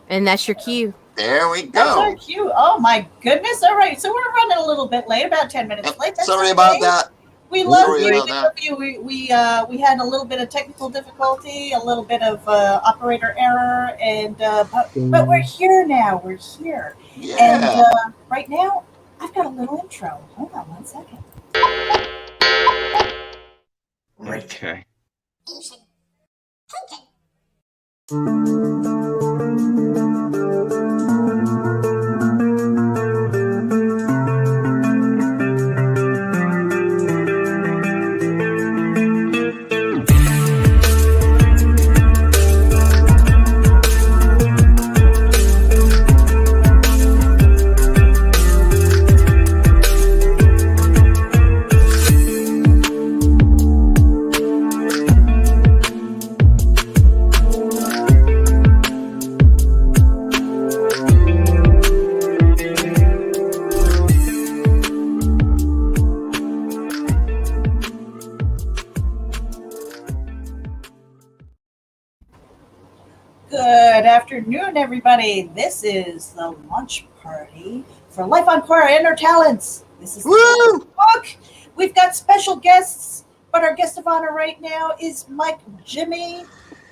And that's your cue. There we That's our go. cue. Oh my goodness! All right, so we're running a little bit late, about 10 minutes late. That's Sorry okay. about that. We love Sorry you. about We that. love you. We had a little bit of technical difficulty, a little bit of operator error, and but we're here now. We're here, and Yeah. right now I've got a little intro. Hold on 1 second. Okay. Good afternoon, everybody. This is the launch party for Life on Cora Inner Talents. This is the Woo! book. We've got special guests, but our guest of honor right now is Mike Jimmy.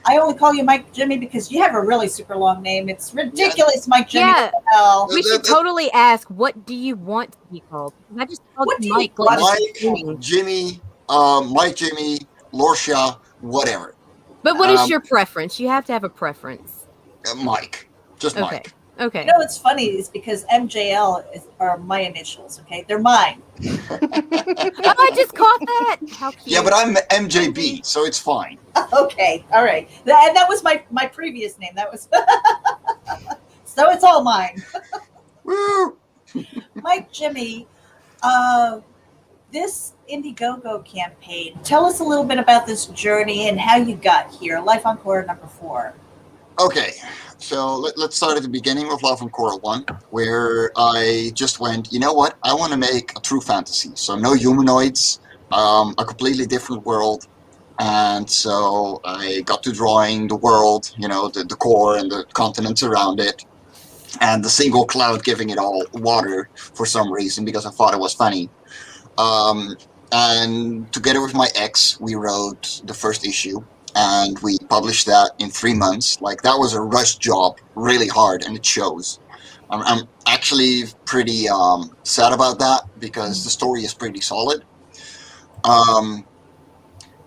I only call you Mike Jimmy because you have a really super long name. It's ridiculous, Mike Jimmy. Yeah. What the hell? We should totally ask, what do you want to be called? I just called What do you you Mike. Like Mike, Jimmy, Mike, Jimmy, Lortia, whatever. But what is your preference? You have to have a preference. Mike. Just Okay. Mike. Okay. You know what's funny is because MJL are my initials, okay? They're mine. Oh, I just caught that. How cute. Yeah, but I'm MJB, so it's fine. Okay, all right. And that was my previous name. That was so it's all mine. Woo! Mike Jimmy, this Indiegogo campaign. Tell us a little bit about this journey and how you got here. Life on Cora #4. Okay, so let's start at the beginning of Love and Cora 1, where I just went, you know what, I want to make a true fantasy. So no humanoids, a completely different world. And so I got to drawing the world, you know, the core and the continents around it. And the single cloud giving it all water for some reason, because I thought it was funny. And together with my ex, we wrote the first issue. And we published that in 3 months. Like, that was a rush job, really hard, and it shows. I'm actually pretty sad about that, because the story is pretty solid. And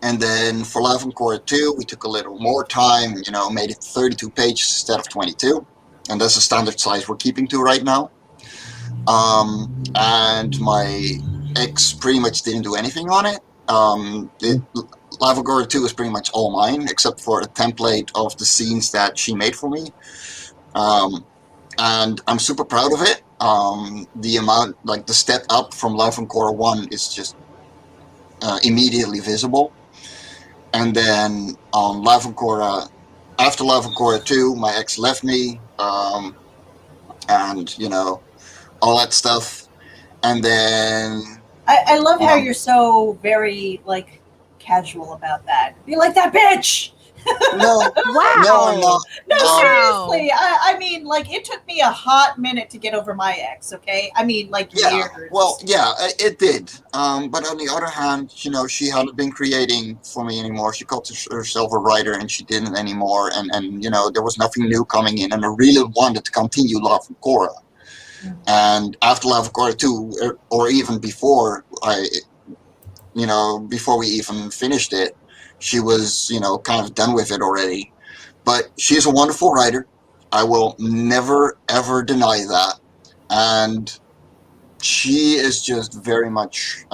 then for Life on Cora 2, we took a little more time, you know, made it 32 pages instead of 22. And that's the standard size we're keeping to right now. And my ex pretty much didn't do anything on it. Life on Cora 2 is pretty much all mine, except for a template of the scenes that she made for me. And I'm super proud of it. The amount, like the step up from Life on Cora 1 is just immediately visible. And then on Life on Cora, after Life on Cora 2, my ex left me, and, you know, all that stuff. And then... I love how you're so very, like, casual about that. Be like, that bitch! No, Wow. no, I'm not. No, Wow. seriously. I mean, like, it took me a hot minute to get over my ex, okay? I mean, like, Yeah, years. well, yeah, it did. But on the other hand, you know, she hadn't been creating for me anymore. She called herself a writer, and she didn't anymore. And you know, there was nothing new coming in, and I really wanted to continue Love and Cora. And after Love and Cora 2, or even before before we even finished it, she was, you know, kind of done with it already. But she's a wonderful writer. I will never, ever deny that. And she is just very much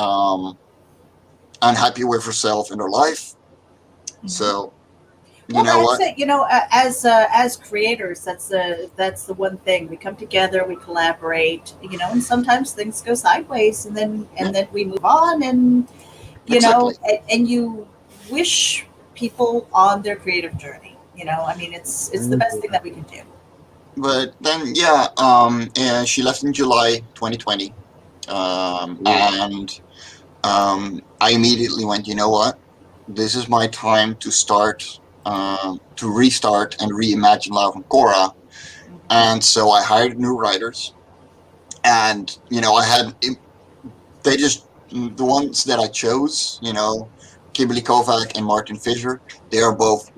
unhappy with herself in her life. So, you know what? It. You know, as creators, that's the one thing. We come together, we collaborate, you know, and sometimes things go sideways, and then we move on, and you know, and you wish people on their creative journey. You know, I mean, it's the best thing that we can do. But then, yeah, she left in July 2020, and I immediately went, you know what? This is my time to start, to restart and reimagine Love and Cora. And so I hired new writers, and I had they just the ones that I chose, Kimberly Kovac and Martin Fisher. They're both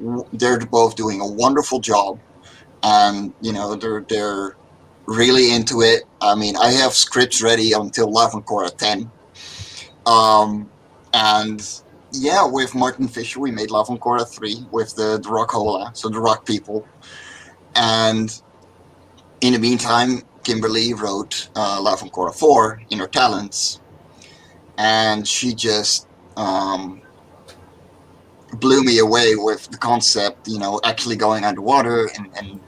doing a wonderful job, and they're really into it. I mean, I have scripts ready until Love and Cora 10. And yeah, with Martin Fisher, we made Love and Cora 3 with the Rock Hola, so the Rock people. And in the meantime, Kimberly wrote Love and Cora 4, Inner Talents, and she just blew me away with the concept, actually going underwater. And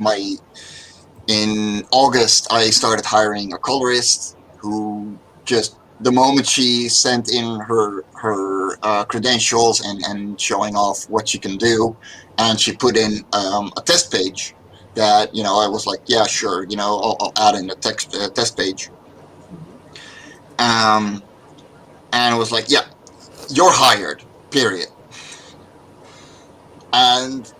in August, I started hiring a colorist who just the moment she sent in her credentials and showing off what she can do, and she put in a test page that I was like, yeah, sure, I'll add in a test page, and I was like, yeah, you're hired, period. And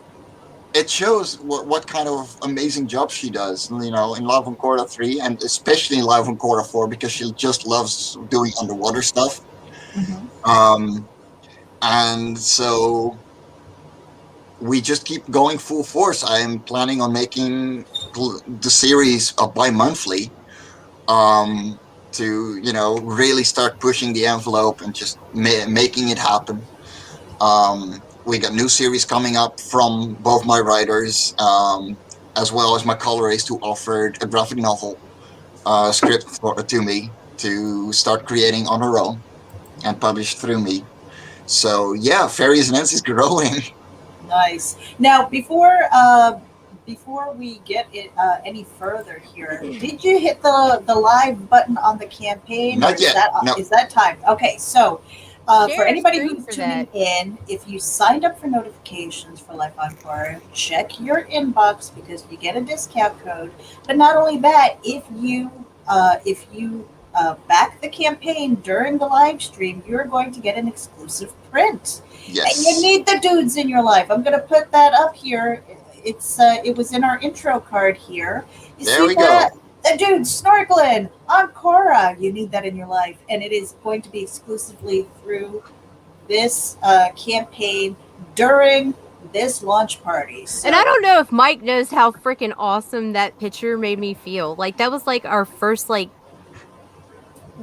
it shows what kind of amazing job she does, in Love and Cora 3, and especially in Love and Cora 4, because she just loves doing underwater stuff. And so we just keep going full force. I am planning on making the series bi-monthly, to really start pushing the envelope and just making it happen. We got new series coming up from both my writers, as well as my colorist, who offered a graphic novel script to me to start creating on her own and published through me. So yeah, Fairies and Ents is growing. Nice. Now, before we get it any further here, did you hit the live button on the campaign? Not yet. No. Is that timed? Okay, so for anybody screen who's for tuning that. in, if you signed up for notifications for Life on Cora, check your inbox because you get a discount code. But not only that, if you back the campaign during the live stream, you're going to get an exclusive print. Yes. And you need the dudes in your life. I'm going to put that up here. It was in our intro card here. You There see we that? go. The dude snorkeling on Cora. You need that in your life, and it is going to be exclusively through this campaign during this launch party. So, And I don't know if Mike knows how freaking awesome that picture made me feel. Like, that was like our first, like,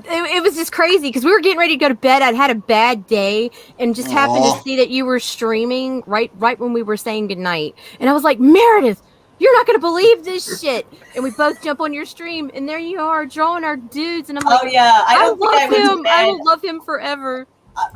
it was just crazy because we were getting ready to go to bed. I'd had a bad day and just happened to see that you were streaming right when we were saying goodnight. And I was like, Meredith, you're not going to believe this shit. And we both jump on your stream, and there you are drawing our dudes. And I'm like, oh yeah, I don't think I love went to him. bed. I will love him forever.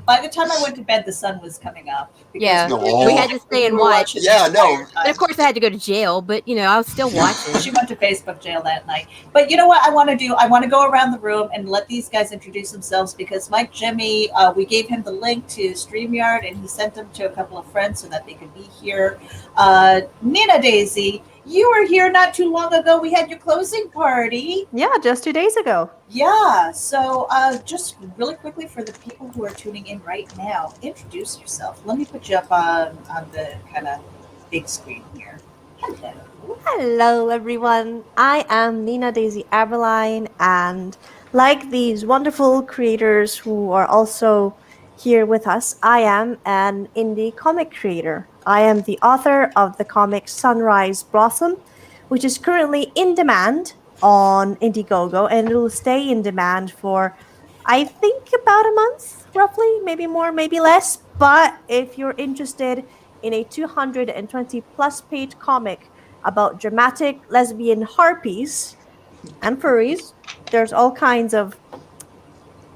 By the time I went to bed, the sun was coming up. Yeah, No. we had to stay and were watch. watching Yeah, the no. entire time. And of course, I had to go to jail, but I was still watching. She went to Facebook jail that night. But you know what I want to do? I want to go around the room and let these guys introduce themselves because Mike Jimmy, we gave him the link to StreamYard and he sent them to a couple of friends so that they could be here. Nina Daisy, you were here not too long ago. We had your closing party. Yeah, just 2 days ago. Yeah. So just really quickly for the people who are tuning in right now, introduce yourself. Let me put you up on the kind of big screen here. Hello. Hello, everyone. I am Nina Daisy Aberline, and like these wonderful creators who are also here with us, I am an indie comic creator. I am the author of the comic Sunrise Blossom, which is currently in demand on Indiegogo, and it will stay in demand for, I think, about a month, roughly, maybe more, maybe less. But if you're interested in a 220 plus page comic about dramatic lesbian harpies and furries, there's all kinds of...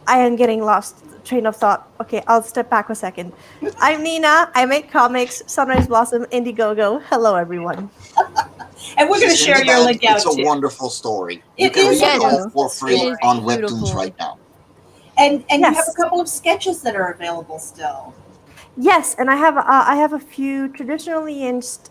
I am getting lost train of thought. Okay, I'll step back a second. I'm Nina. I make comics, Sunrise Blossom, Indiegogo. Hello, everyone. And we're going to share your link out It's a too. wonderful story. It You can is read a it wonderful all for free story. on Beautiful. Webtoons right now. And you have Yes. a couple of sketches that are available still. Yes, and I have a few traditionally inked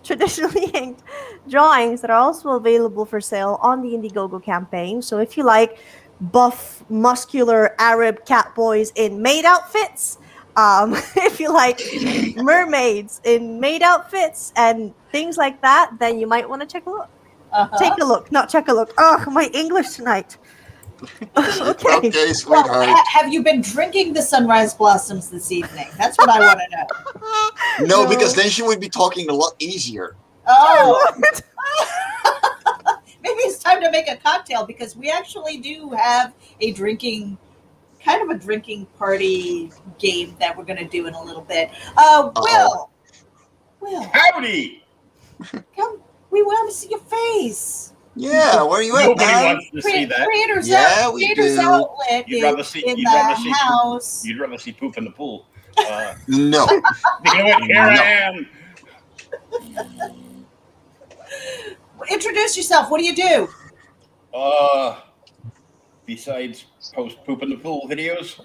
traditionally inked drawings that are also available for sale on the Indiegogo campaign. So if you like buff, muscular Arab cat boys in maid outfits, If you like mermaids in maid outfits and things like that, then you might want to take a look. Take a look, not check a look. Oh, my English tonight. Okay. Okay, Well, sweetheart. have you been drinking the sunrise blossoms this evening? That's what I want to know. No, because then she would be talking a lot easier. Oh, maybe it's time to make a cocktail because we actually do have a drinking party game that we're going to do in a little bit. Will, Howdy! come. We want to see your face. Yeah, where are you at, Nobody man? wants to see that. Creators Yeah, we Creators do. Outlet You'd rather is see- in you'd the rather see- house. You'd rather see poop in the pool. No. You know what? Here I am. Introduce yourself. What do you do? Besides post poop in the pool videos.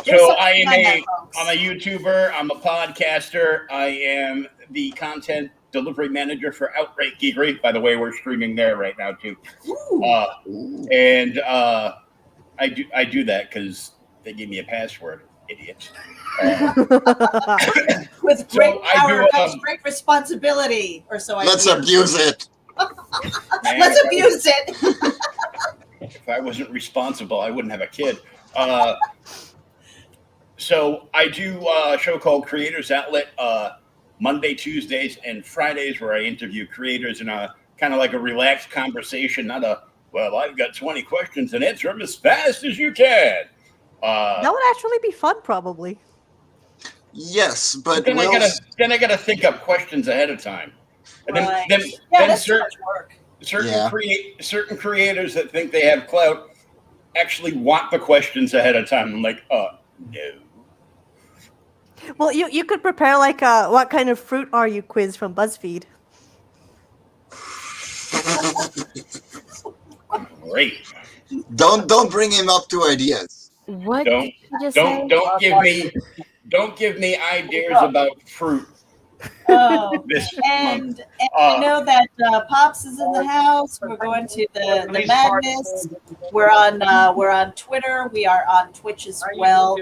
So I'm a YouTuber, I'm a podcaster, I am the content delivery manager for Outright Geekery. By the way, we're streaming there right now too. And I do that because they gave me a password, idiots. With great I power do, comes great responsibility, or so I Let's hear. abuse it. Man, Let's abuse it. If I wasn't responsible, I wouldn't have a kid. So I do a show called Creators Outlet Monday, Tuesdays, and Fridays, where I interview creators in a kind of like a relaxed conversation, not a, well, I've got 20 questions and answer them as fast as you can. That would actually be fun, probably. Yes, but then Will's... I gotta think up questions ahead of time. And Right. then That's too much work. certain creators that think they have clout actually want the questions ahead of time. I'm like, no. Well, you could prepare like a what kind of fruit are you quiz from BuzzFeed. Great. Don't bring him up to ideas. What Don't did you just say? don't give me ideas about fruit Oh, this month. and I know that Pops is in the house. We're going to the madness. We're on Twitter. We are on Twitch as well.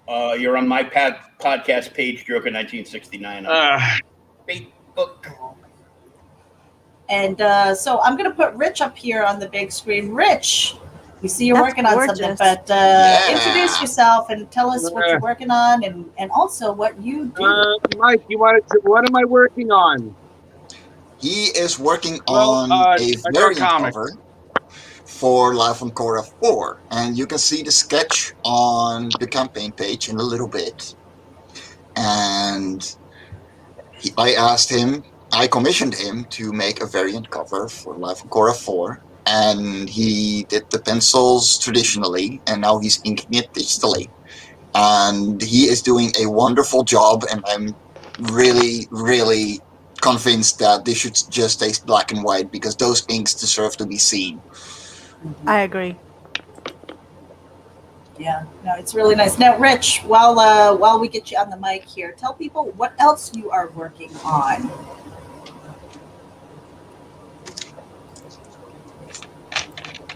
You're on my podcast page, Joker 1969 on Facebook. And so I'm going to put Rich up here on the big screen. Rich, we see you're That's working on gorgeous. something, but introduce yourself and tell us what you're working on and also what you do. Mike, you wanted to, what am I working on? He is working Well, on I a draw variant comics. cover for Life on Cora 4, and you can see the sketch on the campaign page in a little bit. And I commissioned him to make a variant cover for Life on Cora 4, and he did the pencils traditionally, and now he's inking it digitally. And he is doing a wonderful job, and I'm really, really convinced that this should just stay black and white, because those inks deserve to be seen. I agree. Yeah, no, it's really nice. Now, Rich, while we get you on the mic here, tell people what else you are working on.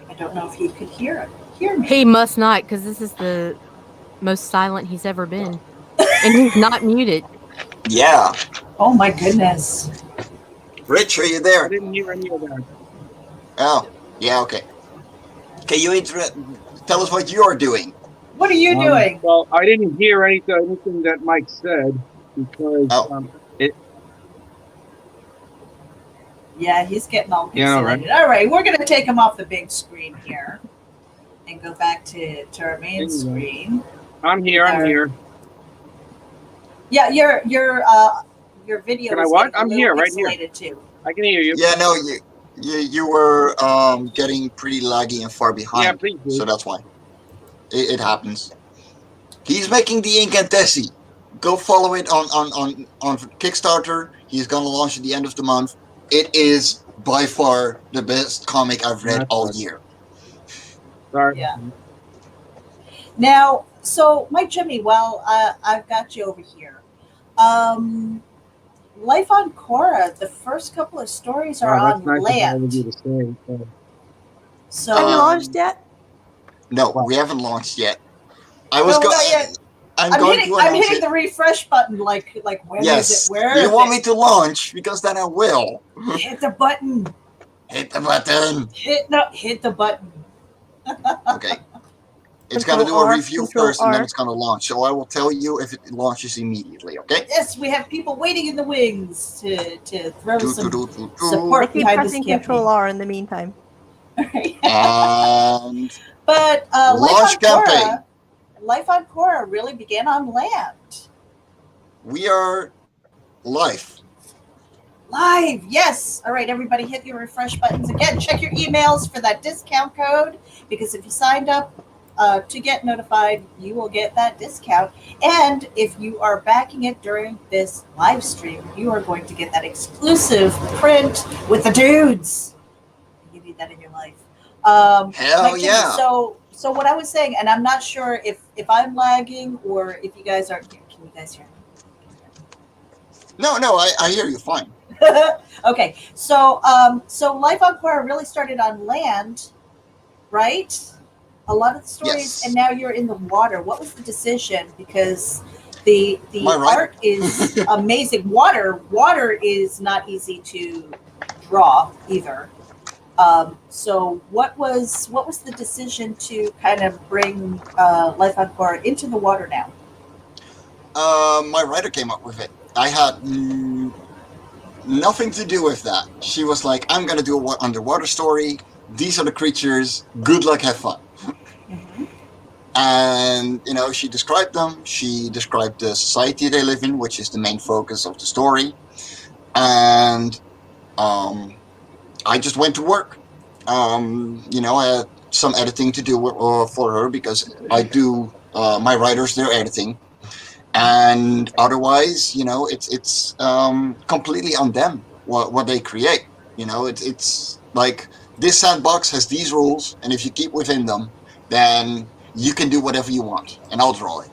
I don't know if he could hear me. He must not, because this is the most silent he's ever been. And he's not muted. Yeah. Oh my goodness. Rich, are you I there? didn't hear any of that. Oh, yeah, okay. Can you tell us what you're doing? What are you doing? Well, I didn't hear anything that Mike said because Yeah, he's getting all pixelated. Yeah, right. All right, we're going to take him off the big screen here and go back to our main screen. I'm here. I'm here. Yeah, your video Can I is what? getting a I'm little here, right here. pixelated too. I can hear you. Yeah, no, you were getting pretty laggy and far behind. Yeah, please do. So that's why. It happens. He's making the Incantessi. Go follow it on Kickstarter. He's gonna launch at the end of the month. It is by far the best comic I've read all year. Sorry. Yeah. Now, so Mike Jimmy, well, I've got you over here. Life on Cora, the first couple of stories are on that's nice of all of land. you to say. So Have you launched yet? No, we haven't launched yet. I was No, going. not yet. I'm I'm going hitting. to I'm announce hitting it. the refresh button. Like where is Yes. it? Where Do you is want it? me to launch? Because then I will. Hit the button. Hit the button. Hit the button. Okay. It's going to do Control a R, review Control first, and then R. it's going to launch. So I will tell you if it launches immediately. Okay. Yes, we have people waiting in the wings to throw Do, some do, do, do, do. I support keep behind this pressing campaign. Control R in the meantime. And But launch campaign. Life on Cora really began on land. We are live. Live, yes. All right, everybody, hit your refresh buttons again. Check your emails for that discount code, because if you signed up to get notified, you will get that discount. And if you are backing it during this live stream, you are going to get that exclusive print with the dudes. You need that in your life. Hell yeah. So what I was saying, and I'm not sure if I'm lagging or if you guys are. Can you guys hear me? No, I hear you fine. Okay, so Life on Cora really started on land, right? A lot of the stories, Yes. and now you're in the water. What was the decision? Because the Am I right? art is amazing. Water is not easy to draw either. So what was the decision to kind of bring Life on Cora into the water now? My writer came up with it. I had nothing to do with that. She was like, I'm going to do an underwater story. These are the creatures. Good luck, have fun. Mm-hmm. And, you know, she described them. She described the society they live in, which is the main focus of the story. And I just went to work. You know, I had some editing to do for her, because I do, my writers, they're editing. And otherwise, you know, it's completely on them what they create. You know, it's like, this sandbox has these rules, and if you keep within them, then you can do whatever you want, and I'll draw it.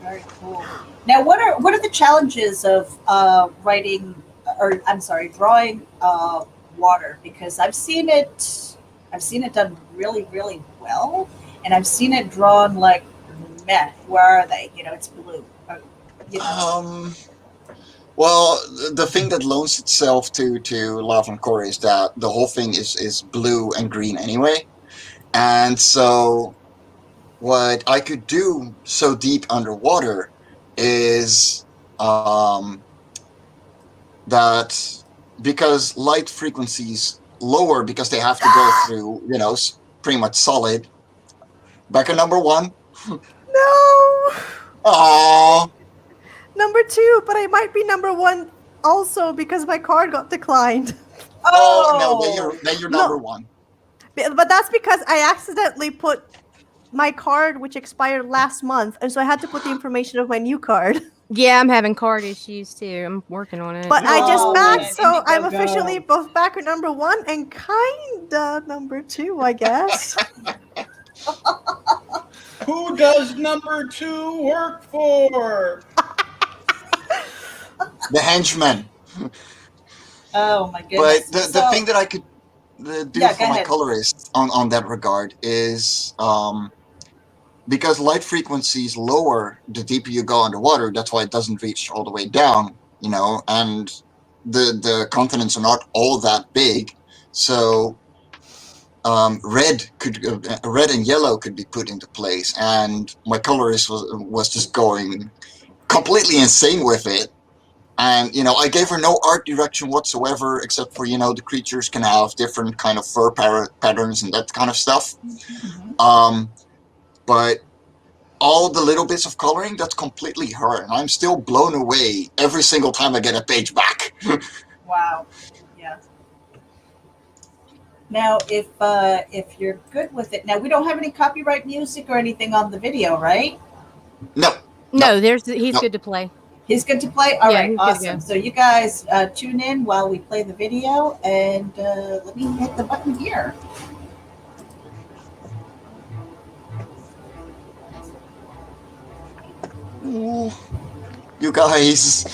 Very cool. Now, what are the challenges of drawing water? Because I've seen it done really, really well, and I've seen it drawn like meh. Where are they? You know, it's blue. You know. Well, the thing that loans itself to Love and Core is that the whole thing is blue and green anyway. And so what I could do so deep underwater is that, because light frequencies lower, because they have to go through, you know, pretty much solid. Back at number one. No! Aww. Number 2, but I might be number 1 also because my card got declined. Oh no, then you're number No. 1. But that's because I accidentally put my card, which expired last month, and so I had to put the information of my new card. Yeah, I'm having card issues too. I'm working on it. But I just Oh, backed, man, so I'm go. officially both back at number 1 and kinda number 2, I guess. Who does number 2 work for? The henchman. Oh my goodness. But the thing that I could do for my ahead. colorist on that regard is, because light frequencies lower the deeper you go underwater. That's why it doesn't reach all the way down, you know, and the continents are not all that big. So red and yellow could be put into place, and my colorist was just going completely insane with it. And, you know, I gave her no art direction whatsoever, except for, you know, the creatures can have different kind of fur patterns and that kind of stuff. Mm-hmm. But all the little bits of coloring, that's completely her. And I'm still blown away every single time I get a page back. Wow. Yeah. Now, if you're good with it, now we don't have any copyright music or anything on the video, right? No. No, he's good to play. He's good to play? All Yeah, right, he's good to awesome. go. So you guys tune in while we play the video, and let me hit the button here. Ooh, you guys.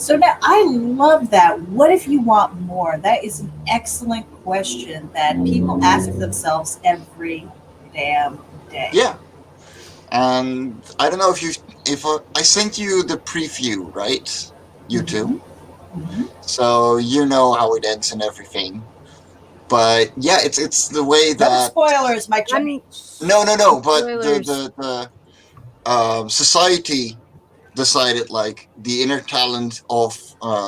So now I love that. What if you want more? That is an excellent question that people ask themselves every damn day. Yeah. And I don't know if I sent you the preview, right? You too. So you know how it ends and everything. But yeah, it's the way No that spoilers, my Jimmy. no. But Spoilers. the society decided like the inner talent of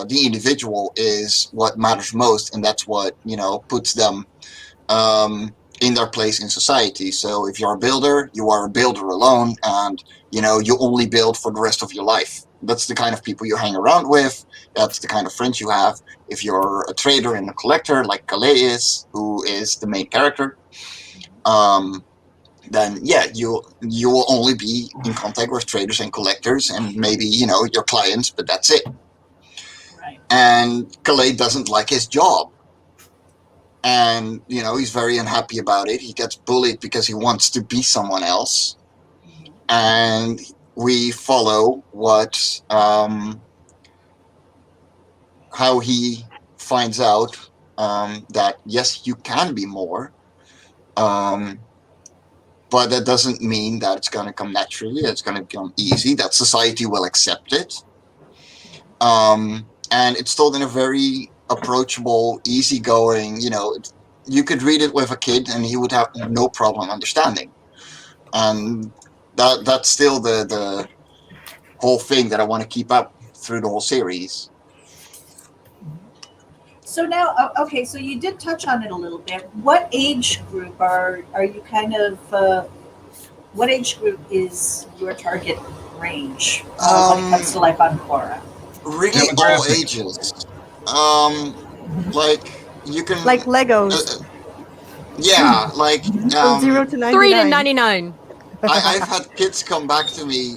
the individual is what matters most, and that's what puts them in their place in society. So if you're a builder, you are a builder alone, and you only build for the rest of your life. That's the kind of people you hang around with. That's the kind of friends you have. If you're a trader and a collector, like Calais is, who is the main character, then yeah, you will only be in contact with traders and collectors, and maybe your clients, but that's it. Right. And Calais doesn't like his job. And he's very unhappy about it. He gets bullied because he wants to be someone else. And we follow how he finds out that yes, you can be more, but that doesn't mean that it's going to come naturally. It's going to come easy. That society will accept it. And it's told in a very approachable, easygoing. You could read it with a kid and he would have no problem understanding. And that's still the whole thing that I want to keep up through the whole series. So now, okay, so you did touch on it a little bit. What age group are you kind of? What age group is your target range when it comes to Life on Cora? Really, all ages. Like you can Like Legos. Yeah, like From 0 to 99. 3 to 99. I've had kids come back to me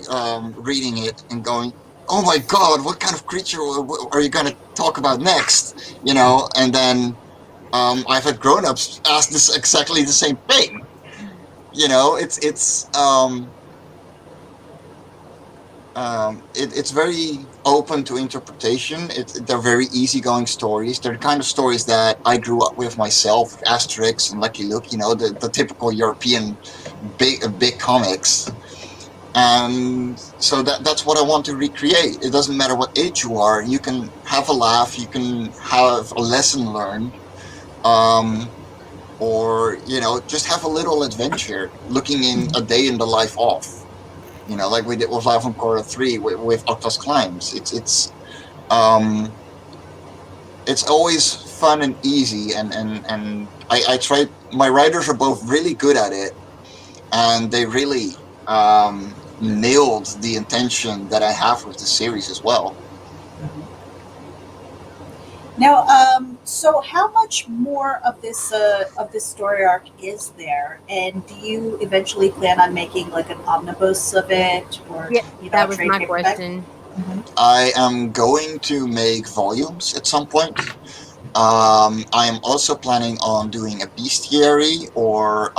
reading it and going, "Oh my God, what kind of creature are you going to talk about next?" And then I've had grown-ups ask this exactly the same thing. It's very open to interpretation. They're very easygoing stories. They're the kind of stories that I grew up with myself, Asterix and Lucky Luke, the typical European big comics. And so that's what I want to recreate. It doesn't matter what age you are. You can have a laugh. You can have a lesson learned. Or just have a little adventure looking in a day in the life of. Like we did with Life on Cora 3 with Octa's Climbs. It's always fun and easy, and I try. My writers are both really good at it, and they really nailed the intention that I have with the series as well. Now, so how much more of this story arc is there, and do you eventually plan on making like an omnibus of it, or Yeah, that was my question. I am going to make volumes at some point. I am also planning on doing a bestiary or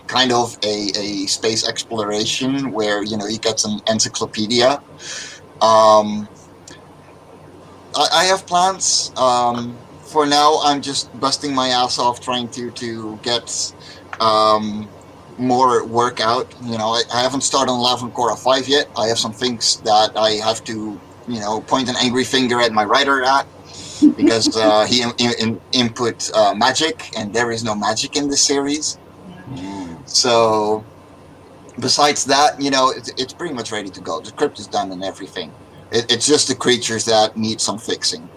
kind of a space exploration where you get an encyclopedia. I have plans. For now, I'm just busting my ass off trying to get more work out. I haven't started on Life on Cora 5 yet. I have some things that I have to, point an angry finger at my writer at because he input magic, and there is no magic in this series. So, besides that, it's pretty much ready to go. The script is done and everything. It's just the creatures that need some fixing.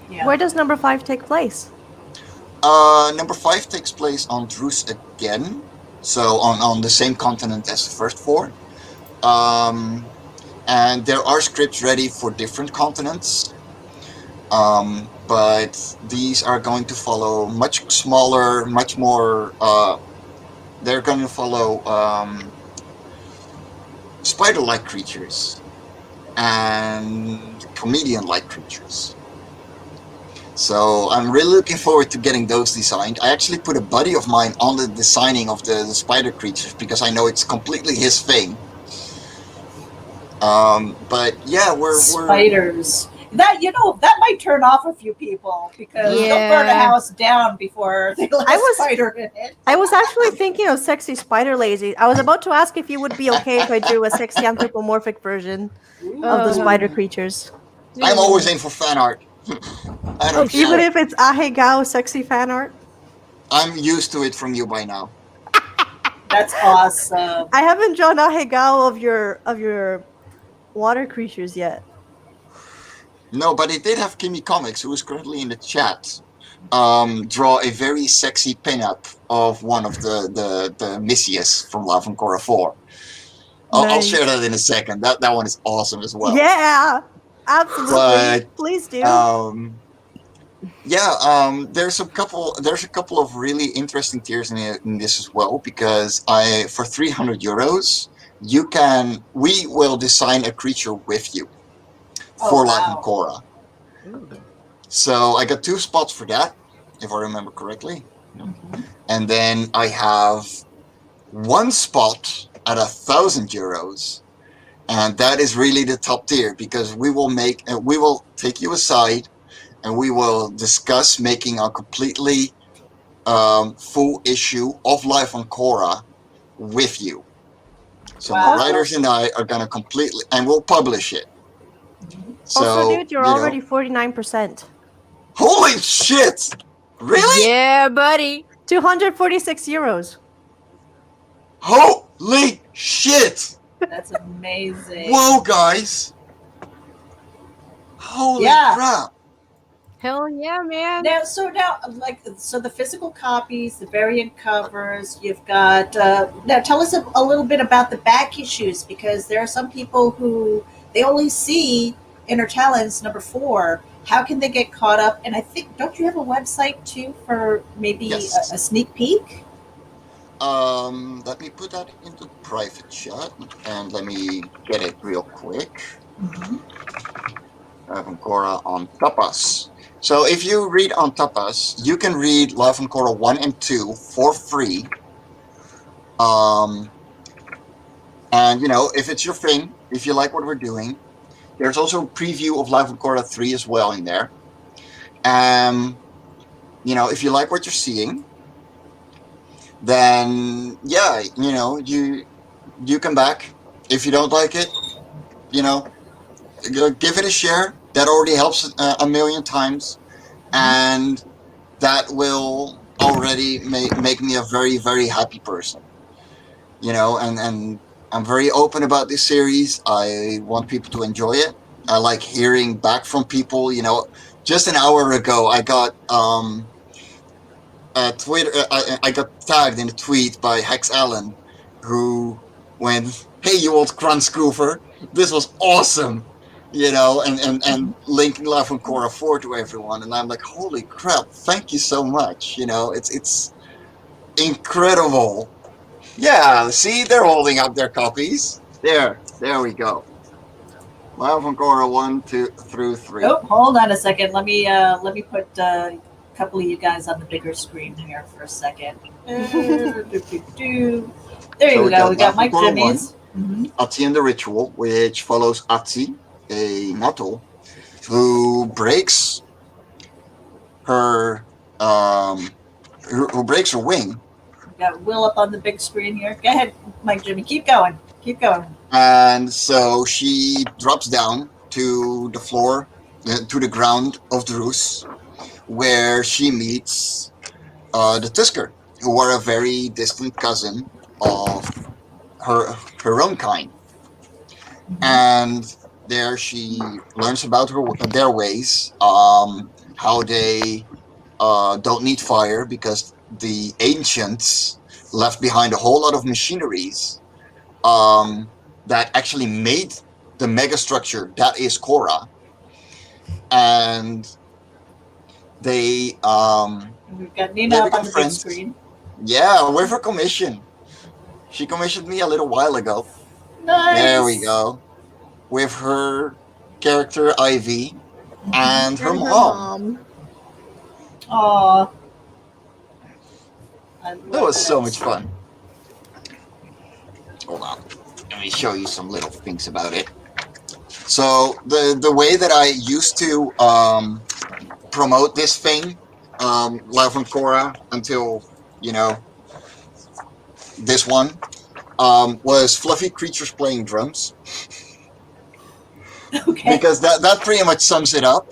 Yeah. Where does number 5 take place? Number 5 takes place on Drus again, so on the same continent as the first 4. And there are scripts ready for different continents, but these are going to follow much smaller, much more. They're going to follow spider-like creatures and comedian-like creatures. So I'm really looking forward to getting those designed. I actually put a buddy of mine on the designing of the spider creatures because I know it's completely his thing. But yeah, we're spiders. That that might turn off a few people because they'll burn a house down before they let a spider in it. I was actually thinking of sexy spider lazy. I was about to ask if you would be okay if I drew a sexy anthropomorphic version of the spider creatures. I'm always in for fan art. I don't care. Even if it's Ahegao sexy fan art? I'm used to it from you by now. That's awesome. I haven't drawn Ahegao of your water creatures yet. No, but it did have Kimmy Comics, who is currently in the chat, draw a very sexy pinup of one of the Missius from Love and Cora 4. I'll share that in a second. That one is awesome as well. Yeah, absolutely. But, please do. There's a couple of really interesting tiers in this as well, because for 300 euros we will design a creature with you for Life and Cora. So I got 2 spots for that, if I remember correctly. And then I have 1 spot at 1,000 euros, and that is really the top tier, because we will take you aside and we will discuss making a completely full issue of Life on Cora with you. So my writers and I are gonna completely, and we'll publish it. So, also, dude, you're already 49%. Holy shit! Really? Yeah, buddy. 246 euros. Holy shit! That's amazing. Whoa, guys! Holy crap! Hell yeah, man. So the physical copies, the variant covers, you've got, now tell us a little bit about the back issues, because there are some people who, they only see Inner Talons #4. How can they get caught up? And I think, don't you have a website too for maybe a sneak peek? Let me put that into private chat, and let me get it real quick. From Cora on Tapas. So if you read on Tapas, you can read Life on Cora 1 and 2 for free. And if it's your thing, if you like what we're doing, there's also a preview of Life on Cora 3 as well in there. If you like what you're seeing, then you come back. If you don't like it, give it a share. That already helps a million times, and that will already make me a very, very happy person. And I'm very open about this series. I want people to enjoy it. I like hearing back from people. Just an hour ago, I got Twitter. I got tagged in a tweet by Hex Allen, who went, "Hey, you old crunch scoofer, this was awesome." And linking Life on Cora 4 to everyone, and I'm like, holy crap, thank you so much. It's incredible. Yeah, see, they're holding up their copies. There we go. Life on Cora 1, 2 through 3. Oh, hold on a second. Let me put a couple of you guys on the bigger screen here for a second. There you go. We got Mike Jimmy's. Atsi and the Ritual, which follows Atsi, a Nato, who breaks her wing. We got Will up on the big screen here. Go ahead, Mike Jimmy. Keep going. And so she drops down to the floor, to the ground of Drus, where she meets the Tusker, who are a very distant cousin of her own kind. And there she learns about their ways, how they don't need fire because the ancients left behind a whole lot of machineries that actually made the megastructure that is Cora. And they we've got Nina up on the big screen. Yeah, with her commission. She commissioned me a little while ago. Nice. There we go. With her character Ivy and her mom. Aww. That was so much fun. Hold on. Let me show you some little things about it. So the way that I used to promote this thing, live on Cora until this one, was fluffy creatures playing drums. Okay. Because that pretty much sums it up.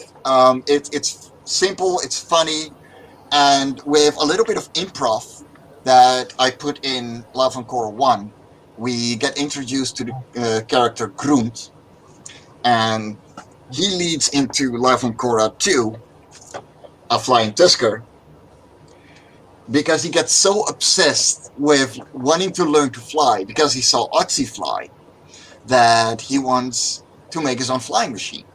It's simple, it's funny, and with a little bit of improv that I put in Love and Core 1, we get introduced to the character Grunt, and he leads into Love and Core 2, a flying tusker, because he gets so obsessed with wanting to learn to fly because he saw Oxy fly that he wants to make his own flying machine.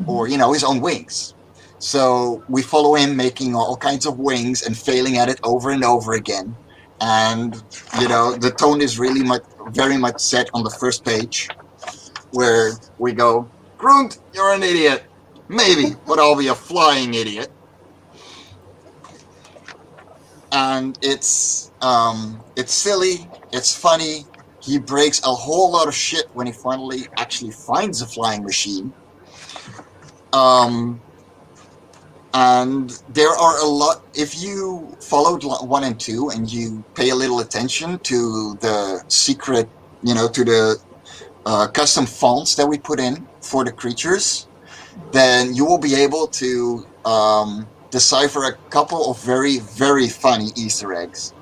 Or his own wings. So we follow him making all kinds of wings and failing at it over and over again. And the tone is really very much set on the first page, where we go, Grunt, you're an idiot. Maybe, but I'll be a flying idiot. And it's silly, it's funny. He breaks a whole lot of shit when he finally actually finds a flying machine. And there are a lot, if you followed 1 and 2 and you pay a little attention to the secret, to the custom fonts that we put in for the creatures, then you will be able to decipher a couple of very, very funny Easter eggs.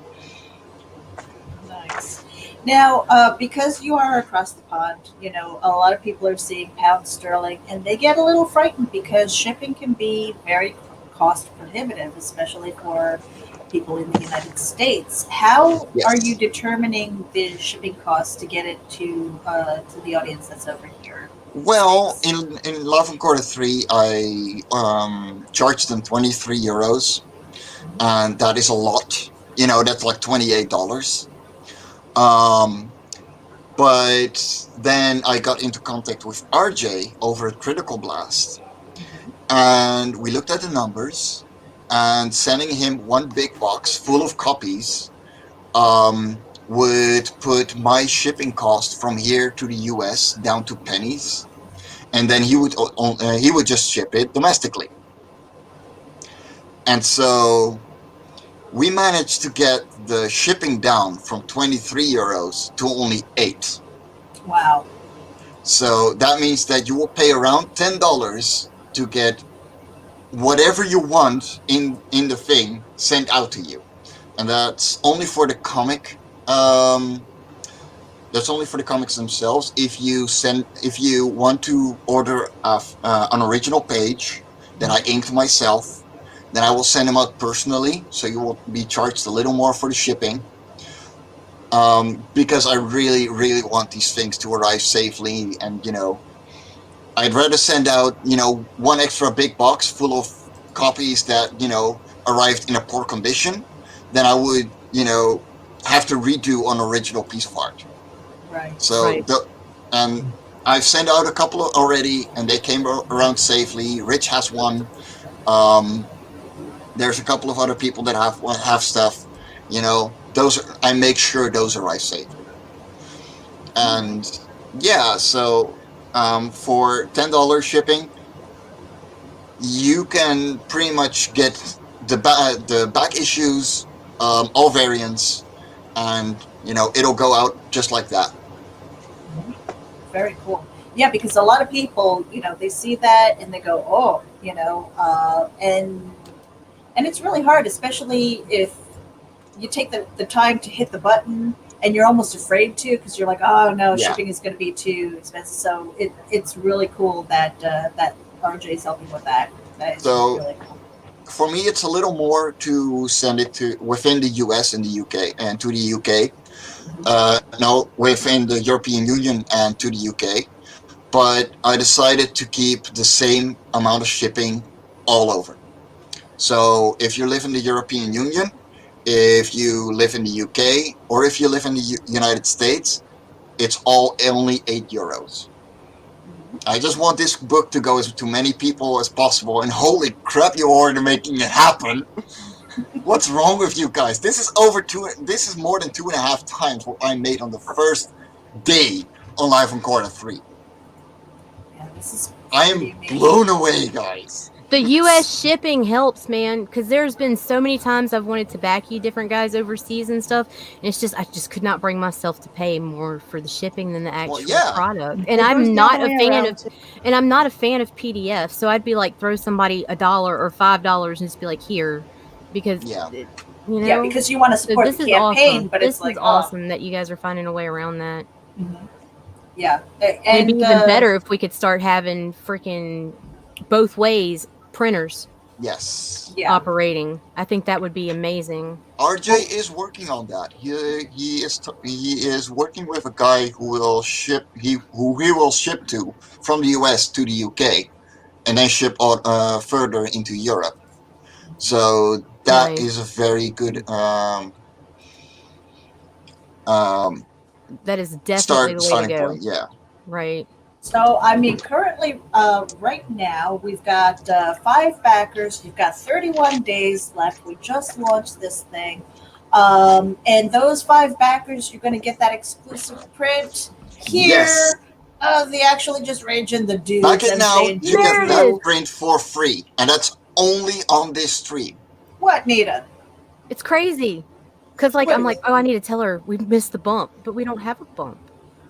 Nice. Now, because you are across the pond, a lot of people are seeing pound sterling, and they get a little frightened because shipping can be very cost prohibitive, especially for people in the United States. How Yes. are you determining the shipping costs to get it to the audience that's over here? Well, in Love and Quarter 3, I charged them 23 euros, and that is a lot. That's like $28. But then I got into contact with RJ over at Critical Blast, and we looked at the numbers, and sending him one big box full of copies would put my shipping cost from here to the US down to pennies, and then he would just ship it domestically. And so we managed to get the shipping down from 23 euros to only 8. Wow. So that means that you will pay around $10 to get whatever you want in the thing sent out to you. And that's only for the comic. That's only for the comics themselves. If you want to order an original page that I inked myself, then I will send them out personally, so you will be charged a little more for the shipping. Because I really, really want these things to arrive safely, and I'd rather send out one extra big box full of copies that arrived in a poor condition than I would have to redo an original piece of art. Right. So Right. and I've sent out a couple already, and they came around safely. Rich has one. There's a couple of other people that have stuff. I make sure those arrive safely. And yeah, so for $10 shipping, you can pretty much get the back issues, all variants, and it'll go out just like that. Very cool. Yeah, because a lot of people, they see that and they go, oh, and it's really hard, especially if you take the time to hit the button and you're almost afraid to, because you're like, oh no, Yeah. shipping is going to be too expensive. So it's really cool that that RJ is helping with that. That is So- really cool. For me, it's a little more to send it to within the US and the UK and to the UK. No, within the European Union and to the UK. But I decided to keep the same amount of shipping all over. So if you live in the European Union, if you live in the UK, or if you live in the United States, it's all only 8 euros. I just want this book to go as to many people as possible, and holy crap, you are making it happen. What's wrong with you guys? This is more than 2.5 times what I made on the first day on Live on Cora 3. Yeah, this is I pretty am amazing. blown away, guys. The U.S. shipping helps, man, because there's been so many times I've wanted to back you different guys overseas and stuff, and it's just I just could not bring myself to pay more for the shipping than the actual yeah. product. And It goes I'm the not other a way fan around, of, too. and I'm not a fan of PDF. So I'd be like, throw somebody $1 or $5 and just be like, here, because Yeah. you know. Yeah, because you want to So support this the is campaign, awesome. but This it's like, is awesome that you guys are finding a way around that. Yeah, It'd and be even better if we could start having freaking both ways printers Yes. yeah, operating. I think that would be amazing. RJ is working on that. He is working with a guy who will ship he will ship to from the US to the UK, and then ship on further into Europe. So that Nice. is a very good That is definitely the way to starting go. point. Yeah. Right. So, I mean, currently, right now, we've got 5 backers. You've got 31 days left. We just launched this thing. And those 5 backers, you're going to get that exclusive print here. Yes. They actually just range in the dudes. Back it as now. they You enjoy There get it that is. print for free, and that's only on this stream. What, Nita? It's crazy. Because, like, What I'm is like, it? oh, I need to tell her we missed the bump, but we don't have a bump.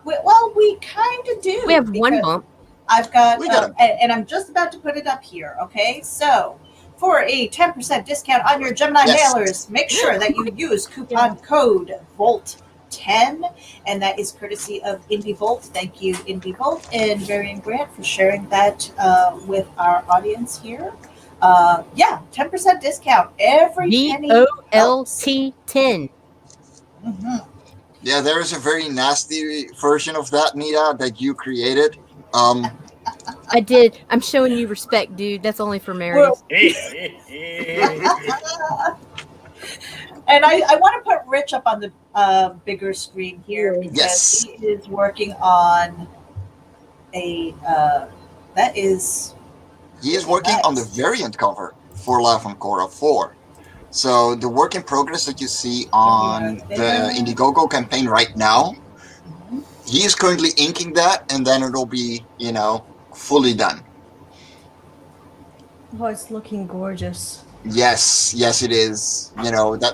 Well, we kind of do. We have one because bump. I've got, We got 'em. and I'm just about to put it up here. Okay, so for a 10% discount on your Gemini Yes. mailers, make sure that you use coupon code VOLT10, and that is courtesy of IndieVolt. Thank you, IndieVolt and Varian Grant for sharing that with our audience here. Yeah, 10% discount. Every penny helps. VOLT10. Mhm. Yeah, there is a very nasty version of that, Nita, that you created. I did. I'm showing you respect, dude. That's only for Mary. Well, And I want to put Rich up on the bigger screen here because Yes. he is working on a that is He is working on the nice. variant cover for Life on Cora 4. So the work in progress that you see on the Indiegogo campaign right now, he is currently inking that, and then it'll be, fully done. Oh, it's looking gorgeous. Yes, it is.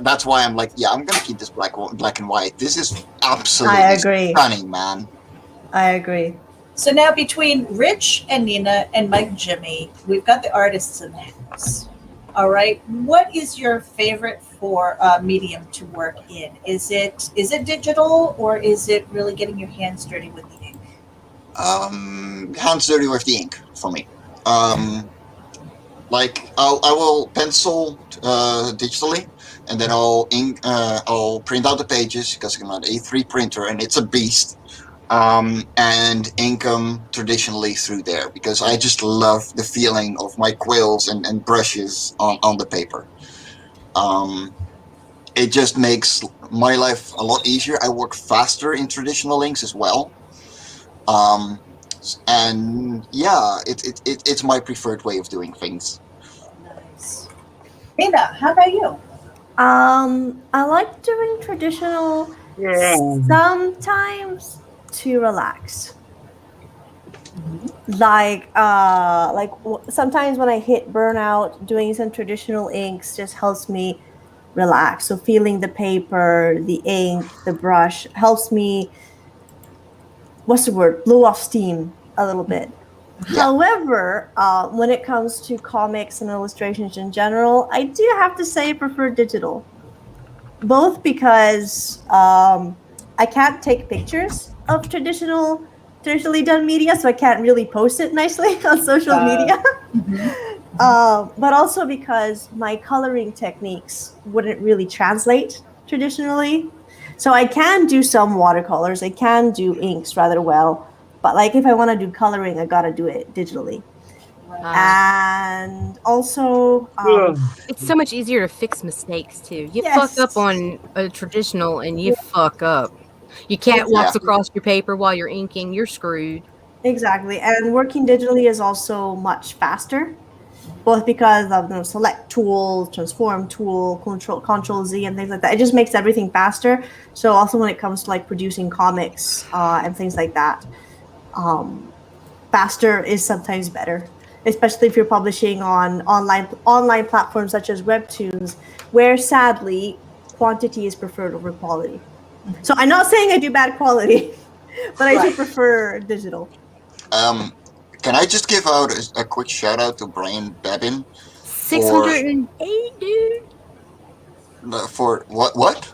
That's why I'm like, yeah, I'm gonna keep this black and white. This is absolutely I agree. stunning, man. I agree. So now between Rich and Nina and Mike Jimmy, we've got the artists in the house. All right, what is your favorite for medium to work in? Is it digital or is it really getting your hands dirty with the ink? Hands dirty with the ink for me. Like I will pencil digitally, and then I'll print out the pages because I'm an A3 printer and it's a beast. And ink them traditionally through there because I just love the feeling of my quills and brushes on the paper. It just makes my life a lot easier. I work faster in traditional inks as well. And yeah, it's my preferred way of doing things. Nice. Nina, how about you? I like doing traditional sometimes to relax. Like sometimes when I hit burnout, doing some traditional inks just helps me relax. So feeling the paper, the ink, the brush helps me, blow off steam a little bit. Yeah. However, when it comes to comics and illustrations in general, I do have to say I prefer digital. Both because I can't take pictures of traditionally done media, so I can't really post it nicely on social media. But also because my coloring techniques wouldn't really translate traditionally. So I can do some watercolors, I can do inks rather well, but like if I want to do coloring, I gotta do it digitally. And also, it's so much easier to fix mistakes too. You Yes. fuck up on a traditional and you fuck up. You can't walk across your paper while you're inking. You're screwed. Exactly. And working digitally is also much faster, both because of the select tool, transform tool, control Z, and things like that. It just makes everything faster. So also when it comes to like producing comics and things like that, faster is sometimes better, especially if you're publishing on online platforms such as Webtoons, where sadly quantity is preferred over quality. So I'm not saying I do bad quality, but I do prefer digital. Can I just give out a quick shout out to Brian Babin 608, dude. For what?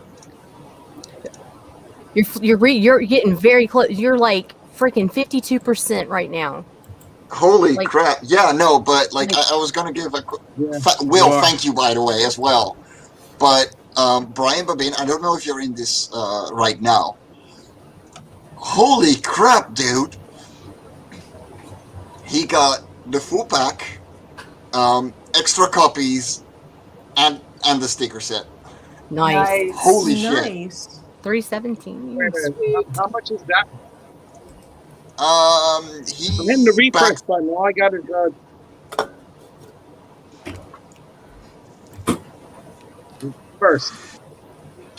You're getting very close. You're like freaking 52% right now. Holy Like- crap! Yeah, no, but like Like- I was gonna give a quick Yeah. Will, Yeah. thank you by the way as well. But Brian Babin, I don't know if you're in this right now. Holy crap, dude! He got the full pack, extra copies, and the sticker set. Nice. Holy shit! Nice. 317. Wait a minute. How much is that? He I'm hitting the refresh button. All I got is first.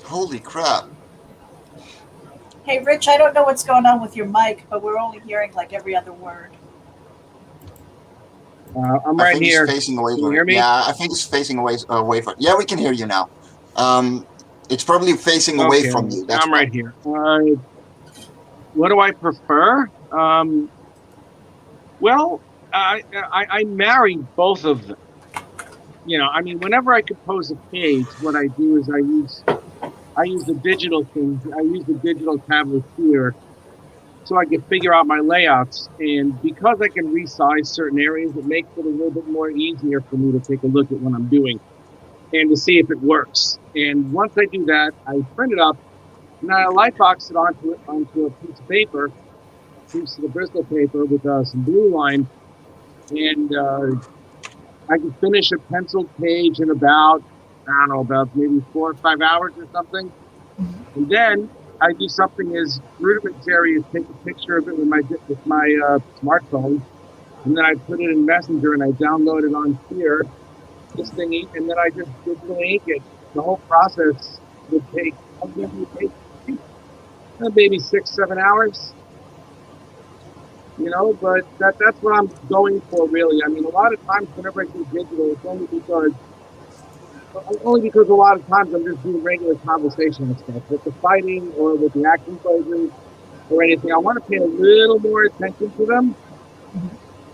Holy crap! Hey, Rich, I don't know what's going on with your mic, but we're only hearing like every other word. I'm I right think here. he's facing away Can you from hear me? Yeah, I think he's facing away from. Yeah, we can hear you now. It's probably facing away Okay, from you. That's I'm right here. What do I prefer? Well, I marry both of them. You know, I mean, whenever I compose a page, what I do is I use the digital things. I use the digital tablet here, so I can figure out my layouts. And because I can resize certain areas, it makes it a little bit more easier for me to take a look at what I'm doing and to see if it works. And once I do that, I print it up, and I lightbox it onto a piece of paper, piece of the Bristol paper with some blue line, and I can finish a penciled page in about maybe 4 or 5 hours or something. And then I do something as rudimentary as take a picture of it with my smartphone, and then I put it in Messenger and I download it on here, this thing, and then I just digitally ink it. The whole process would take maybe 6-7 hours. You know, but that's what I'm going for, really. I mean, a lot of times whenever I do digital, it's only because a lot of times I'm just doing regular conversational stuff with the fighting or with the action poses or anything. I want to pay a little more attention to them,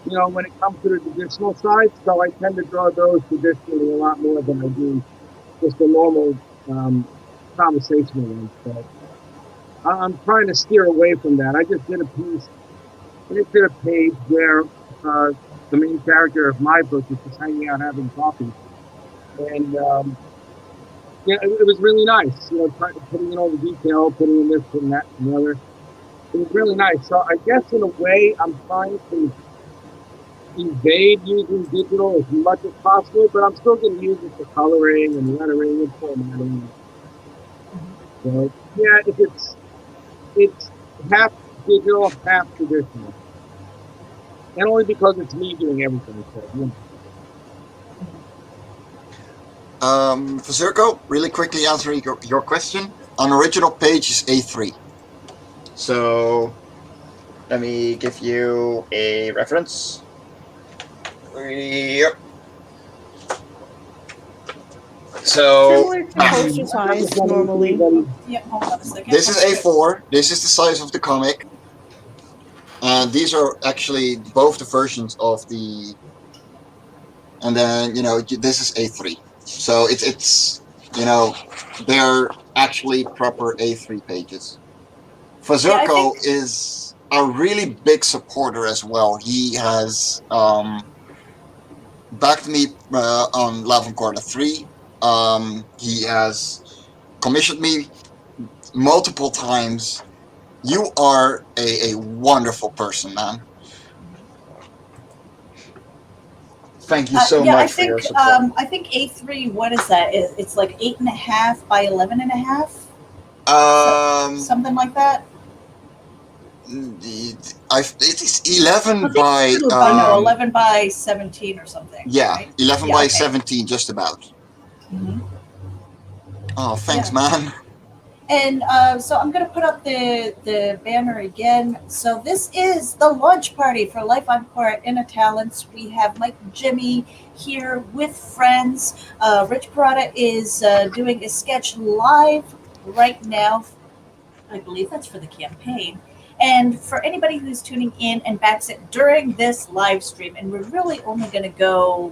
you know, when it comes to the traditional side. So I tend to draw those traditionally a lot more than I do just the normal conversational ones. So I'm trying to steer away from that. I just did a piece. I just did a page where the main character of my book is just hanging out having coffee. And yeah, it was really nice, you know, putting in all the detail, putting in this and that and the other. It was really nice. So I guess in a way I'm trying to evade using digital as much as possible, but I'm still going to use it for coloring and lettering and formatting. So yeah, it's half digital, half traditional. And only because it's me doing everything. So, you know. For Zirko, really quickly answering your question. On original page is A3. So let me give you a reference. Yep. So Similar to poster size normally. Yeah, hold on a second. this is A4. This is the size of the comic. And these are actually both the versions of the. And then, you know, this is A3. So it's you know, they're actually proper A3 pages. Fazurko is a really big supporter as well. He has backed me on Love and Corner 3. He has commissioned me multiple times. You are a wonderful person, man. Thank you so much for your support. I think A3. What is that? It's like 8.5 by 11.5. Something like that. It is 11 by. No, 11 by 17 or something. Yeah, right? 11 by 17, just about. Mm-hmm. Oh, thanks, man. And so I'm going to put up the banner again. So this is the launch party for Life on Cora Inner Talents. We have Mike and Jimmy here with friends. Rich Parada is doing a sketch live right now. I believe that's for the campaign. And for anybody who's tuning in and backs it during this live stream, and we're really only going to go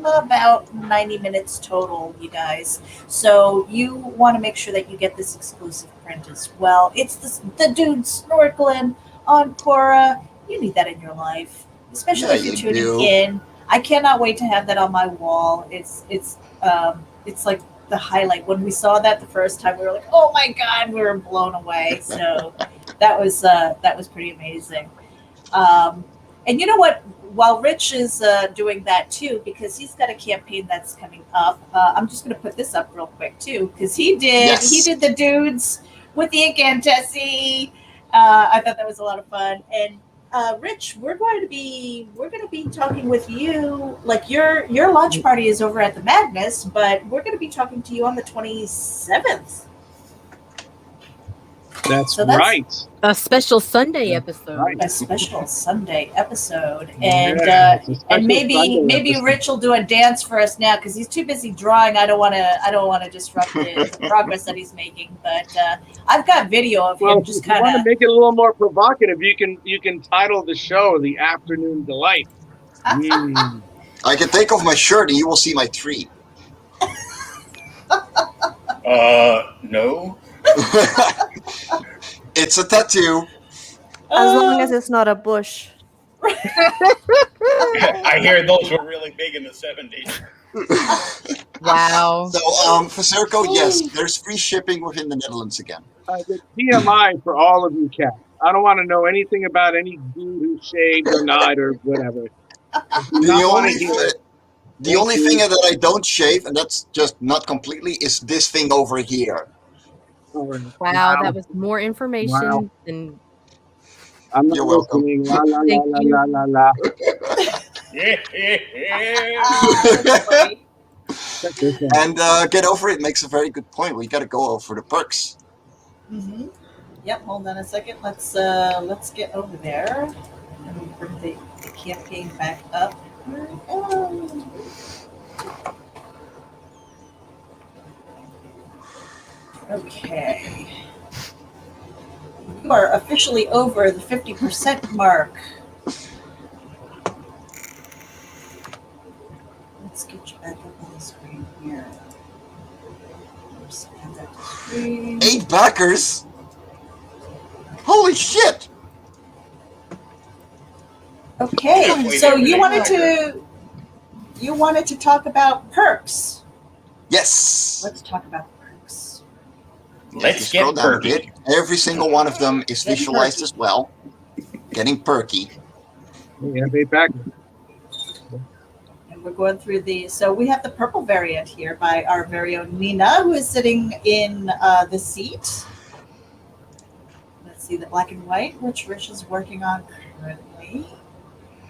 about 90 minutes total, you guys. So you want to make sure that you get this exclusive print as well. It's the dude snorkeling on Cora. You need that in your life, especially if you're tuning in. I cannot wait to have that on my wall. It's like the highlight. When we saw that the first time, we were like, "Oh my god!" We were blown away. So that was pretty amazing. And you know what? While Rich is doing that too, because he's got a campaign that's coming up, I'm just going to put this up real quick too, because he did the dudes with the incantessi. I thought that was a lot of fun. And Rich, we're going to be talking with you. Like your launch party is over at the Madness, but we're going to be talking to you on the 27th. That's right. A special Sunday episode. Right. A special Sunday episode, and maybe Rich will do a dance for us now because he's too busy drawing. I don't want to disrupt the progress that he's making. But I've got video of him just kind of. Want to make it a little more provocative? You can title the show "The Afternoon Delight." I can take off my shirt and you will see my tree. No. It's a tattoo. As long as it's not a bush. I hear those were really big in the 70s. Wow. So, for Circo, yes, there's free shipping within the Netherlands again. The TMI for all of you cats. I don't want to know anything about any dude who shaved or not or whatever. The only thing that I don't shave, and that's just not completely, is this thing over here. Wow, that was more information than. I'm not listening. La la la la la la. And get over it makes a very good point. We got to go over the perks. Mm-hmm. Yep. Hold on a second. Let's get over there and bring the campaign back up. Okay. You are officially over the 50% mark. Let's get you back up on the screen here. Add that to screen. 8 backers? Holy shit! Okay, so you wanted to talk about perks. Yes. Let's talk about perks. Let's get perky. Every single one of them is visualized as well. Getting perky. Yeah, 8 backers. And we're going through these. So we have the purple variant here by our very own Nina, who is sitting in the seat. Let's see the black and white, which Rich is working on currently.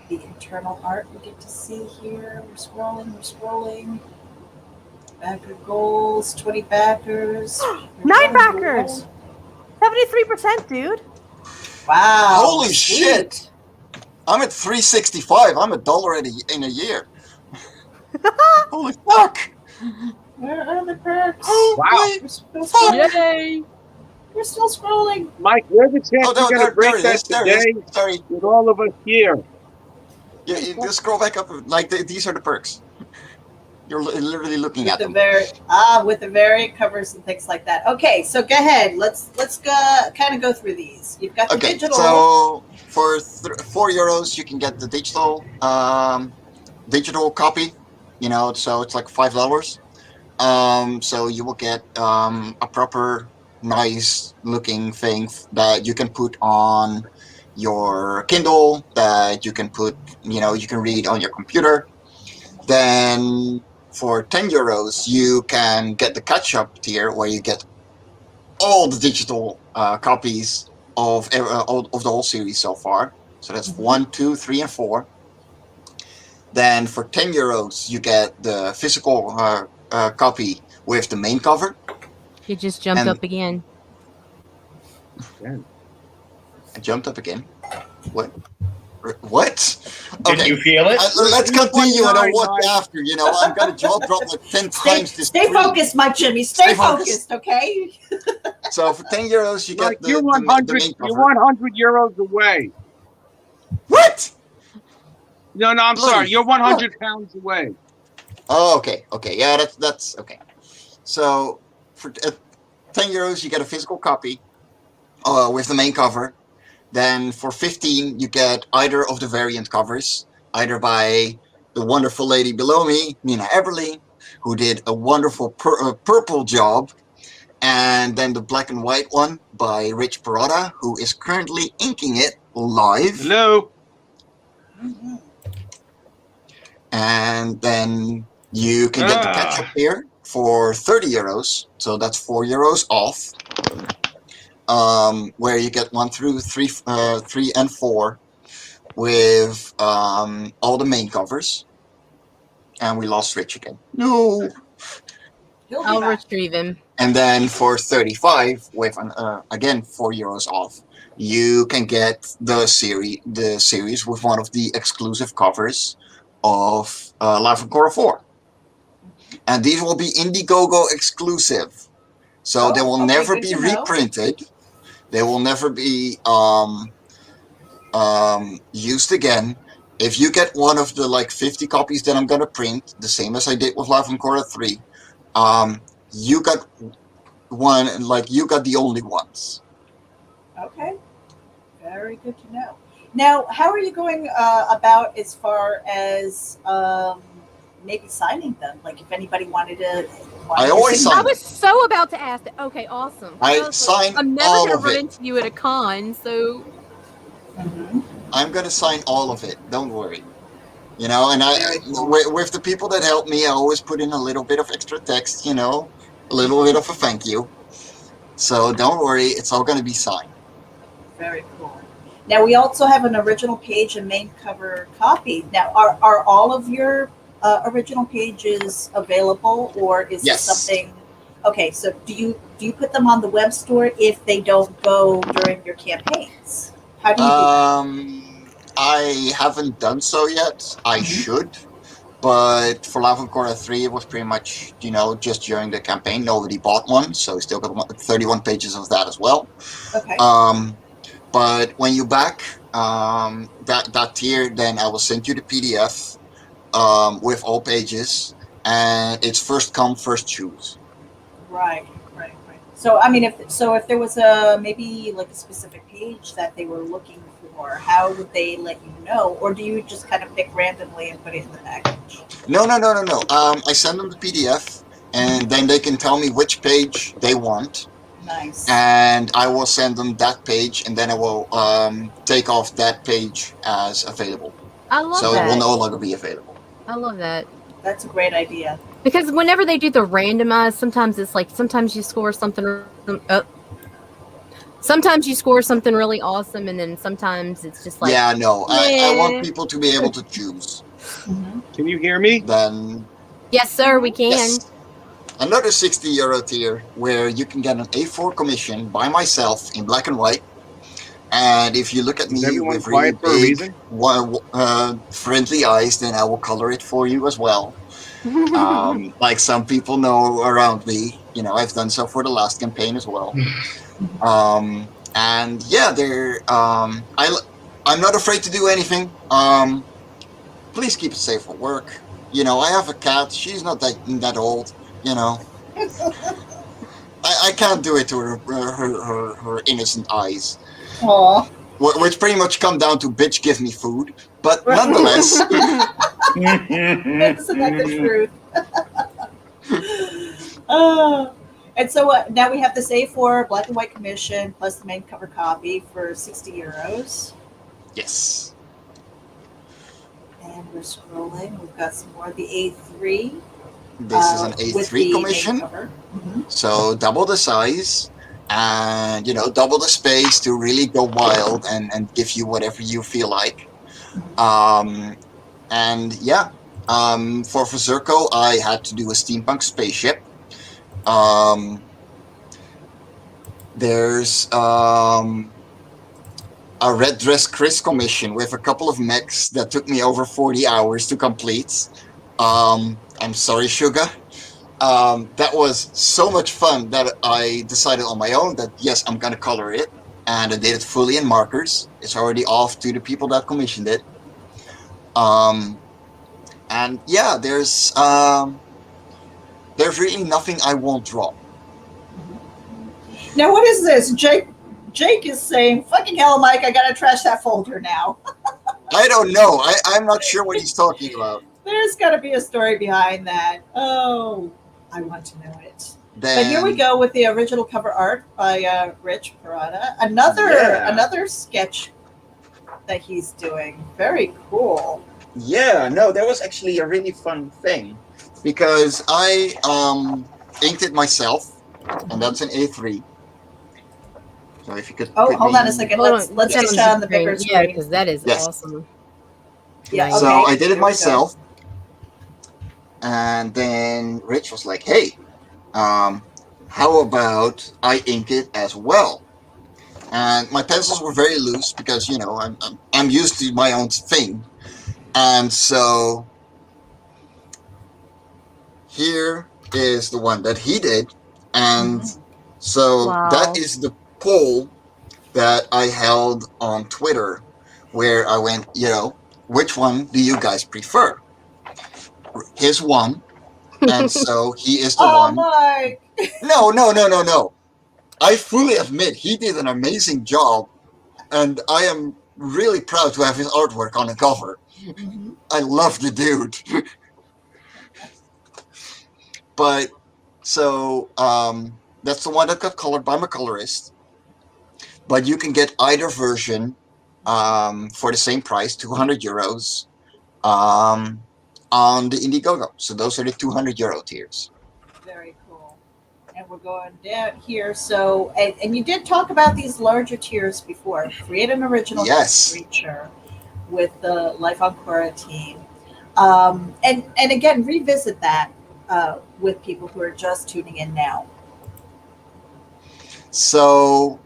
The internal art we get to see here. We're scrolling. Backer goals, 20 backers. 9 backers! 73%, dude. Wow. Holy shit! I'm at 365. I'm $1 in a year. Holy fuck! Where are the perks? Wow. Yay! We're still scrolling. Mike, where's the chance you're going to break that today Sorry. with all of us here? Yeah, you just scroll back up. Like these are the perks. You're literally looking With at the them. with the variant covers and things like that. Okay, so go ahead. Let's kind of go through these. You've got the digital. So for €4, you can get the digital copy. You know, so it's like $5. So you will get a proper, nice looking thing that you can put on your Kindle, that you can put, you can read on your computer. Then for €10, you can get the catch-up tier where you get all the digital copies of the whole series so far. So that's 1, 2, 3, and 4. Then for €10, you get the physical copy with the main cover. He just jumped up again. Again. I jumped up again. What? What? Did you feel it? Let's continue and I'll watch 3.99. after. You know, I'm gonna jaw drop like 10 times this Stay screen. focused, my Jimmy. Stay Stay focused. focused, okay? So for 10 euros, you Like get you're the 100. main You're cover. 100 euros away. What? No, I'm Bloody sorry. You're 100 pounds away. Oh, okay. Yeah, that's okay. So for 10 euros, you get a physical copy with the main cover. Then for 15, you get either of the variant covers, either by the wonderful lady below me, Nina Eberly, who did a wonderful purple job, and then the black and white one by Rich Perrotta, who is currently inking it live. Hello. And then you can get the ketchup here for 30 euros, so that's 4 euros off. Where you get 1 through 3, 3 and 4 with all the main covers. And we lost Rich again. No. I'll retrieve him. And then for 35, with again 4 euros off, you can get the series with one of the exclusive covers of Live from Cora 4. And these will be Indiegogo exclusive. So they will never be reprinted. They will never be used again. If you get one of the like 50 copies that I'm gonna print, the same as I did with Live from Cora 3, you got one, like you got the only ones. Okay, very good to know. Now, how are you going about as far as maybe signing them? Like, if anybody wanted to, I always sign. I was so about to ask that. Okay, awesome. I sign I'm never all gonna of run it. into you at a con, so. I'm gonna sign all of it. Don't worry. You know, and with the people that help me, I always put in a little bit of extra text. You know, a little bit of a thank you. So don't worry, it's all gonna be signed. Very cool. Now, we also have an original page and main cover copy. Now, are all of your original pages available, or is Yes. this something? Okay, so do you put them on the web store if they don't go during your campaigns? How do you do that? I haven't done so yet. I should, but for Live from Cora 3, it was pretty much, you know, just during the campaign. Nobody bought one, so we still got 31 pages of that as well. Okay. But when you back that tier, then I will send you the PDF with all pages, and it's first come, first choose. Right. So, I mean, if there was a maybe like a specific page that they were looking for, how would they let you know, or do you just kind of pick randomly and put it in the package? No. I send them the PDF, and then they can tell me which page they want. Nice. And I will send them that page, and then I will take off that page as available. I love so that. It will no longer be available. I love that. That's a great idea. Because whenever they do the randomized, sometimes it's like sometimes you score something. Sometimes you score something really awesome, and then sometimes it's just like I want people to be able to choose. Can you hear me? Then yes, sir, we can. Yes. Another 60 euro tier where you can get an A4 commission by myself in black and white. And if you look at me with really big, friendly eyes, then I will color it for you as well. Like some people know around me, you know, I've done so for the last campaign as well. And yeah, I'm not afraid to do anything. Please keep it safe for work. You know, I have a cat. She's not that old. You know, I can't do it to her innocent eyes. Aww. Which pretty much come down to bitch, give me food. But nonetheless. Isn't that the truth? And so now we have this A4 black and white commission plus the main cover copy for 60 euros. Yes. And we're scrolling. We've got some more of the A3. This is an A3 commission. So double the size. And, you know, double the space to really go wild and give you whatever you feel like. And yeah, for Zerko, I had to do a steampunk spaceship. There's a Red Dress Chris commission with a couple of mechs that took me over 40 hours to complete. I'm sorry, Sugar. That was so much fun that I decided on my own that yes, I'm gonna color it, and I did it fully in markers. It's already off to the people that commissioned it. And yeah, there's really nothing I won't draw. Now, what is this? Jake is saying, "Fucking hell, Mike! I gotta trash that folder now." I don't know. I'm not sure what he's talking about. There's got to be a story behind that. Oh, I want to know it. Then, but here we go with the original cover art by Rich Parada. Another sketch that he's doing. Very cool. Yeah, no, that was actually a really fun thing because I inked it myself, and that's an A3. So if you could. Hold on a second. Let's get that on the bigger screen. Yeah, because that is awesome. Yeah. Okay. So I did it myself, and then Rich was like, "Hey, how about I ink it as well?" And my pencils were very loose because I'm used to my own thing, and so here is the one that he did, and so that is the poll that I held on Twitter, where I went, which one do you guys prefer? His one, and so he is the one. Mike. No. I fully admit he did an amazing job, and I am really proud to have his artwork on the cover. I love the dude. But so that's the one that got colored by my colorist. But you can get either version for the same price, 200 euros, on the Indiegogo. So those are the 200 euro tiers. Very cool. And we're going down here. So, and you did talk about these larger tiers before. Create an original creature with the Life on Cora team. And again, revisit that with people who are just tuning in now. So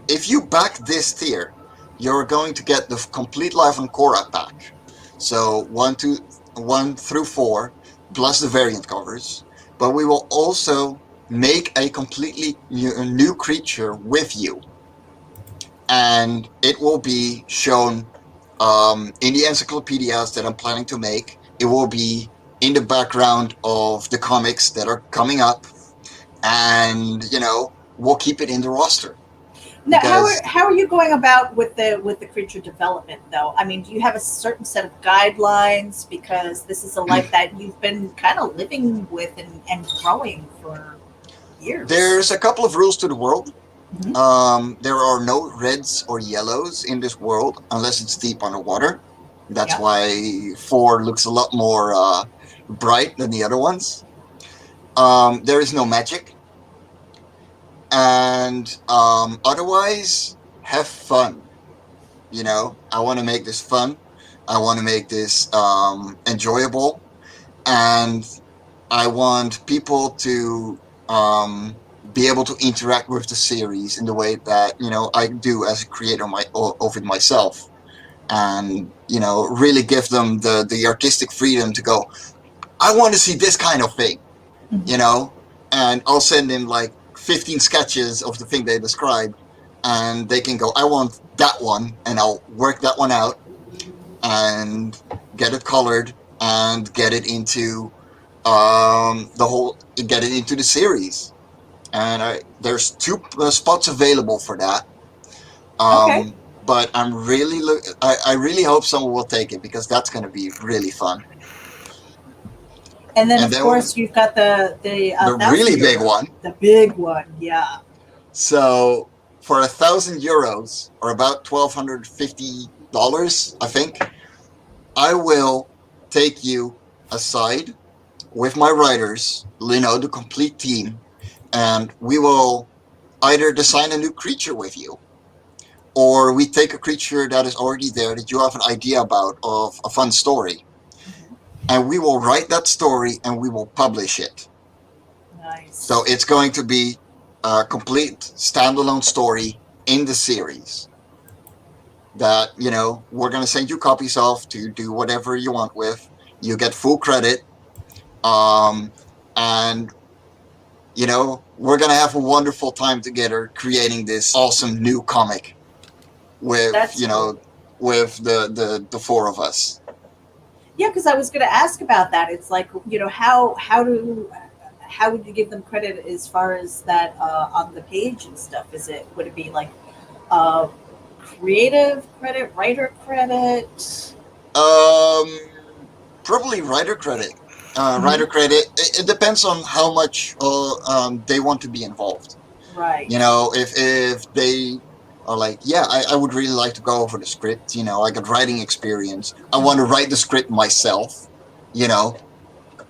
if you back this tier, you're going to get the complete Life on Cora pack. So 1 through 4, plus the variant covers. But we will also make a completely new creature with you. And it will be shown in the encyclopedias that I'm planning to make. It will be in the background of the comics that are coming up. And, we'll keep it in the roster. Now, how are you going about with the creature development, though? I mean, do you have a certain set of guidelines? Because this is a life that you've been kind of living with and growing for years. There's a couple of rules to the world. There are no reds or yellows in this world unless it's deep underwater. That's why 4 looks a lot more bright than the other ones. There is no magic. And otherwise, have fun. I want to make this fun. I want to make this enjoyable. And I want people to be able to interact with the series in the way that, I do as a creator of it myself. And, really give them the artistic freedom to go, I want to see this kind of thing, and I'll send them like 15 sketches of the thing they described, and they can go, I want that one, and I'll work that one out and get it colored and get it into get it into the series. And there's 2 spots available for that. But I'm I really hope someone will take it, because that's going to be really fun. And then, of course, you've got the really big one. The big one, yeah. So for 1,000 euros, or about $1,250, I think, I will take you aside with my writers, the complete team, and we will either design a new creature with you, or we take a creature that is already there that you have an idea about, of a fun story. And we will write that story and we will publish it. Nice. So it's going to be a complete standalone story in the series that, we're going to send you copies of to do whatever you want with. You get full credit. And, we're going to have a wonderful time together creating this awesome new comic with, Cool. with the four of us. Yeah, because I was going to ask about that. It's like, how would you give them credit as far as that on the page and stuff? Would it be like creative credit, writer credit? Probably writer credit. Writer credit. It depends on how much they want to be involved. Right. If they are like, yeah, I would really like to go over the script. I got writing experience. I want to write the script myself.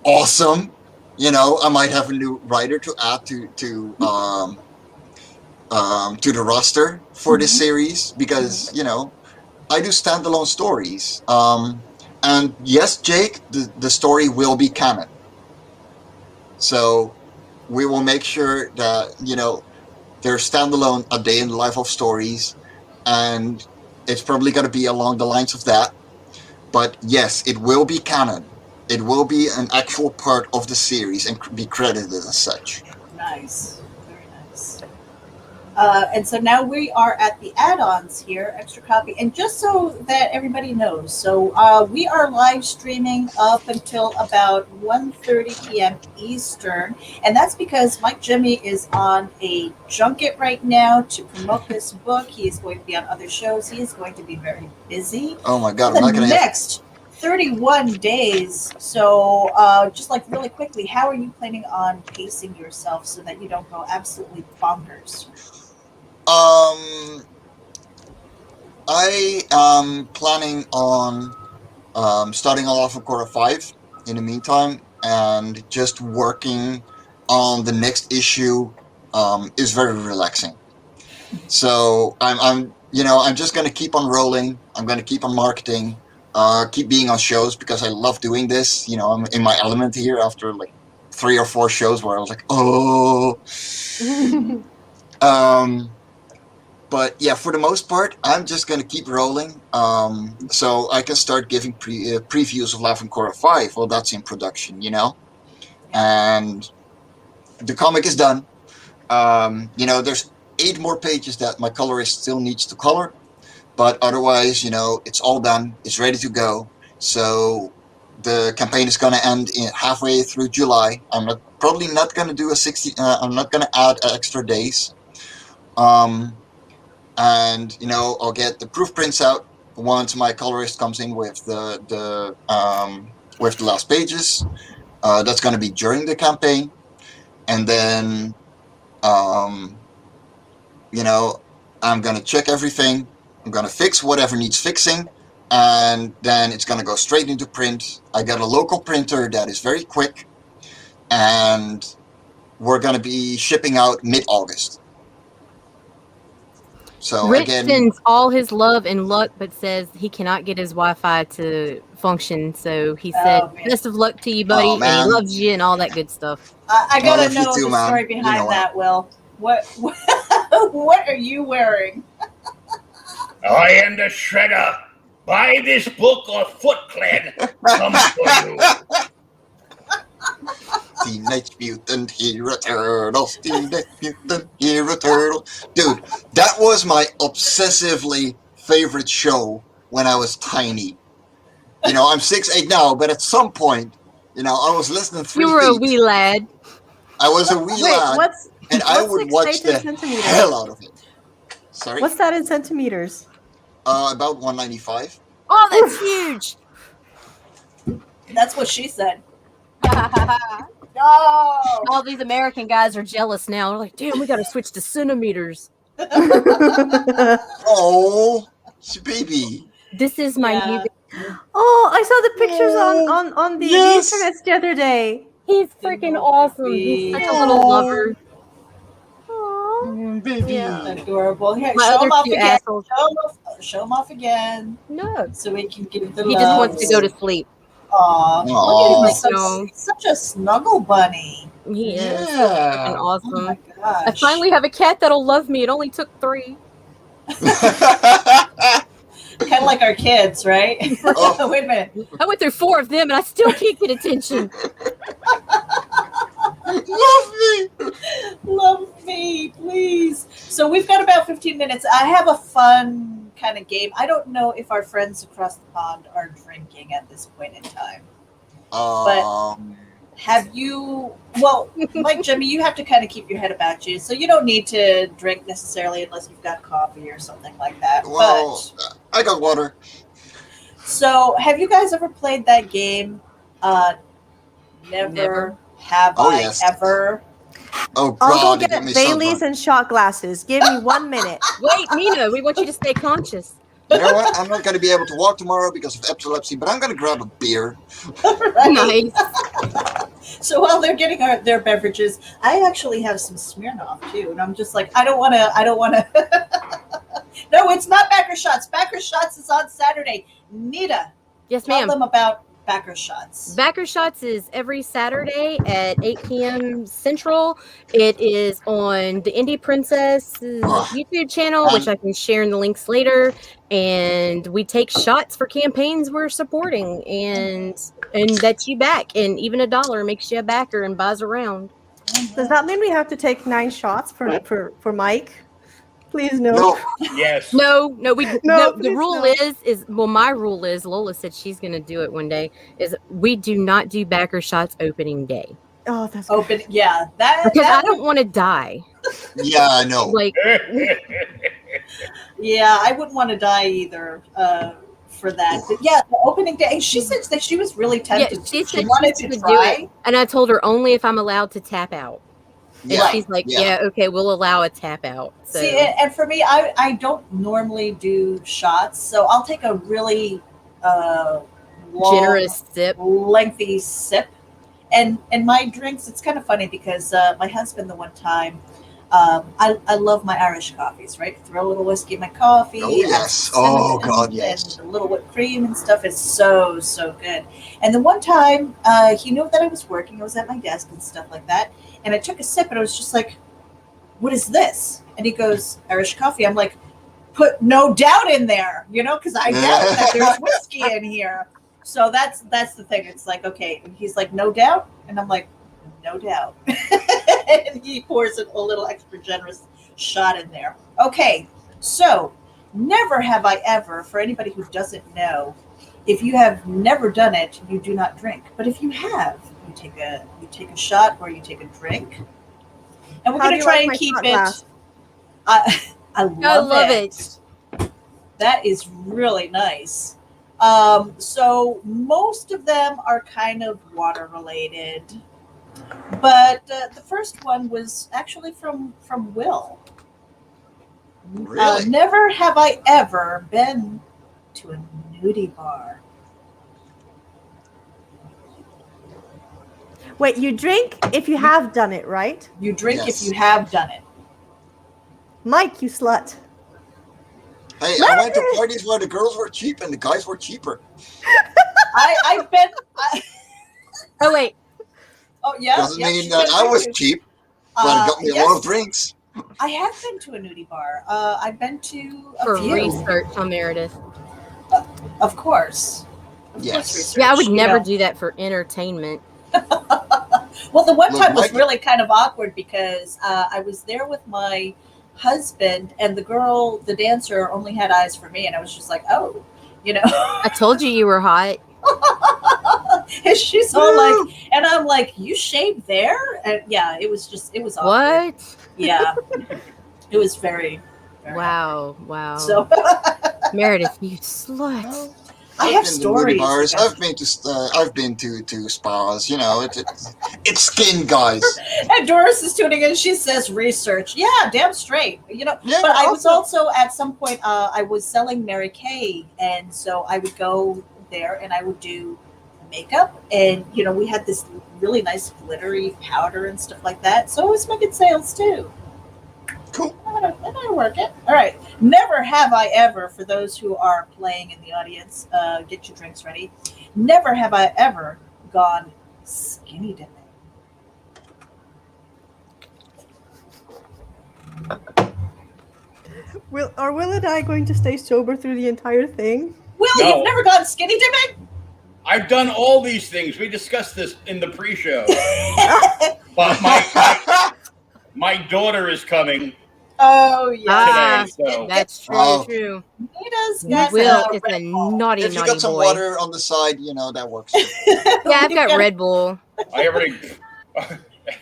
Awesome. I might have a new writer to add to the roster for this series because I do standalone stories. And yes, Jake, the story will be canon. So we will make sure that they're standalone, a day in the life of stories, and it's probably going to be along the lines of that. But yes, it will be canon. It will be an actual part of the series and be credited as such. Nice. Very nice. And so now we are at the add-ons here, extra copy. And just so that everybody knows, so we are live streaming up until about 1:30 p.m. Eastern. And that's because Mike Jimmy is on a junket right now to promote this book. He is going to be on other shows. He is going to be very busy. Oh my God, I'm not going to next 31 days. So just like really quickly, how are you planning on pacing yourself so that you don't go absolutely bonkers? I am planning on starting off on Cora 5 in the meantime, and just working on the next issue is very relaxing. So I'm just going to keep on rolling. I'm going to keep on marketing, keep being on shows because I love doing this. I'm in my element here after like 3 or 4 shows where I was like, oh. But yeah, for the most part, I'm just going to keep rolling. So I can start giving previews of Life in Cora 5. Well, that's in production, And the comic is done. There's 8 more pages that my colorist still needs to color. But otherwise, it's all done. It's ready to go. So the campaign is going to end halfway through July. I'm probably not going to do I'm not going to add extra days. And I'll get the proof prints out once my colorist comes in with the last pages. That's going to be during the campaign, and then I'm going to check everything. I'm going to fix whatever needs fixing, and then it's going to go straight into print. I got a local printer that is very quick, and we're going to be shipping out mid-August. So Rich again, sends all his love and luck, but says he cannot get his Wi-Fi to function. So he said, "Best of luck to you, buddy, and he loves you and all that good stuff." I gotta know the story behind that, Will. What what are you wearing? I am the Shredder. Buy this book or Foot Clan comes for you. Teenage Mutant Hero Turtles, Teenage Mutant Hero Turtles. Dude, that was my obsessively favorite show when I was tiny. I'm 6'8" now, but at some point, I was less than 3 feet. You were a wee lad. I was a wee lad, and I would watch the hell out of it. Sorry? What's that in centimeters? About 195. Oh, that's huge. That's what she said. No! All these American guys are jealous now. They're like, damn, we got to switch to centimeters. Oh, baby. This is my new. Oh, I saw the pictures on the internet the other day. He's freaking awesome. He's such a little lover. Baby. Yeah. Adorable. Here, My show other him off two again. assholes. Show him off again. No. So we can give the He just wants to go to sleep. Aw. Aw. Look at him. Such a snuggle bunny. He is. Yeah. Freaking Oh awesome. my gosh. I finally have a cat that'll love me. It only took 3. Kind of like our kids, right? Oh. Wait a minute. I went through 4 of them, and I still can't get attention. Love me. Love me, please. So we've got about 15 minutes. I have a fun kind of game. I don't know if our friends across the pond are drinking at this point in time. Have you, well, like Jimmy, you have to kind of keep your head about you. So you don't need to drink necessarily unless you've got coffee or something like that. Well, I got water. So have you guys ever played that game? Never have I ever. Oh, I'll God, go it got me get so Bailey's drunk. and shot glasses. Give me 1 minute. Wait, Nina, we want you to stay conscious. You know what? I'm not going to be able to walk tomorrow because of epilepsy, but I'm going to grab a beer. Right. Nice. So while they're getting their beverages, I actually have some Smirnoff too, and I'm just like, I don't want to. No, it's not Backer Shots. Backer Shots is on Saturday. Nita, Yes, tell ma'am. them about Backer Shots. Backer Shots is every Saturday at 8 p.m. Central. It is on the Indie Princess YouTube channel, which I can share in the links later. And we take shots for campaigns we're supporting, and that's you back. And even $1 makes you a backer and buys around. Does that mean we have to take 9 shots for Mike? Please no. No. Yes. No, the please rule no. is well, my rule is, Lola said she's going to do it one day, is we do not do backer shots opening day. Oh, that's open. Yeah, because I don't want to die. Yeah, I know. Like, yeah, I wouldn't want to die either for that. But yeah, the opening day. She said that she was really tempted. Yeah, she said wanted she to would try. do it, and I told her only if I'm allowed to tap out. And she's like, yeah, okay, we'll allow a tap out. So. See, and for me, I don't normally do shots, so I'll take a really long, generous sip, lengthy sip. And my drinks, it's kind of funny because my husband, the one time, I love my Irish coffees, right? Throw a little whiskey in my coffee. Oh, yes. Oh, God, yes. And a little whipped cream and stuff is so, so good. And the one time, he knew that I was working. I was at my desk and stuff like that. And I took a sip and I was just like, what is this? And he goes, Irish coffee. I'm like, put no doubt in there, because I doubt that there's whiskey in here. So that's the thing. It's like, okay. And he's like, no doubt. And I'm like, no doubt. And he pours a little extra generous shot in there. Okay. So never have I ever, for anybody who doesn't know, if you have never done it, you do not drink. But if you have, you take a shot or you take a drink. And we're going to try and keep it. I love it. That is really nice. So most of them are kind of water related, but the first one was actually from Will. Really? Never have I ever been to a nudie bar. Wait, you drink if you have done it, right? You drink if you have done it. Mike, you slut. Hey, I went to parties where the girls were cheap and the guys were cheaper. I've been. Oh, wait. Oh, yeah. Doesn't mean that I was cheap, but it got me a lot of drinks. I have been to a nudie bar. I've been to a For few. research on Meredith. Of course. Yes. Research, Yeah, I would never do that for entertainment. Well, the one time was really kind of awkward because I was there with my husband and the dancer only had eyes for me, and I was just like, oh, I told you were hot. And she's all like, and I'm like, you shaved there? And yeah, it was awkward. What? Yeah. It was very, very wow. So Meredith, you slut. I have stories. Bars. I've been to spas. It's skin, guys. And Doris is tuning in. She says research. Yeah, damn straight. Yeah, but I was also at some point. I was selling Mary Kay, and so I would go there and I would do makeup, and we had this really nice glittery powder and stuff like that. So I was making sales too. Cool. I'm gonna work it. All right. Never have I ever, for those who are playing in the audience, get your drinks ready. Never have I ever gone skinny dipping. Will and I going to stay sober through the entire thing? Will, No. you've never gone skinny dipping? I've done all these things. We discussed this in the pre-show. But my daughter is coming Oh yeah. today, so That's true. Oh. True. Nita's got Will is Red a Bull. naughty, If you naughty got some boy. water on the side, that works. Yeah, I've We've got Red Bull. I already.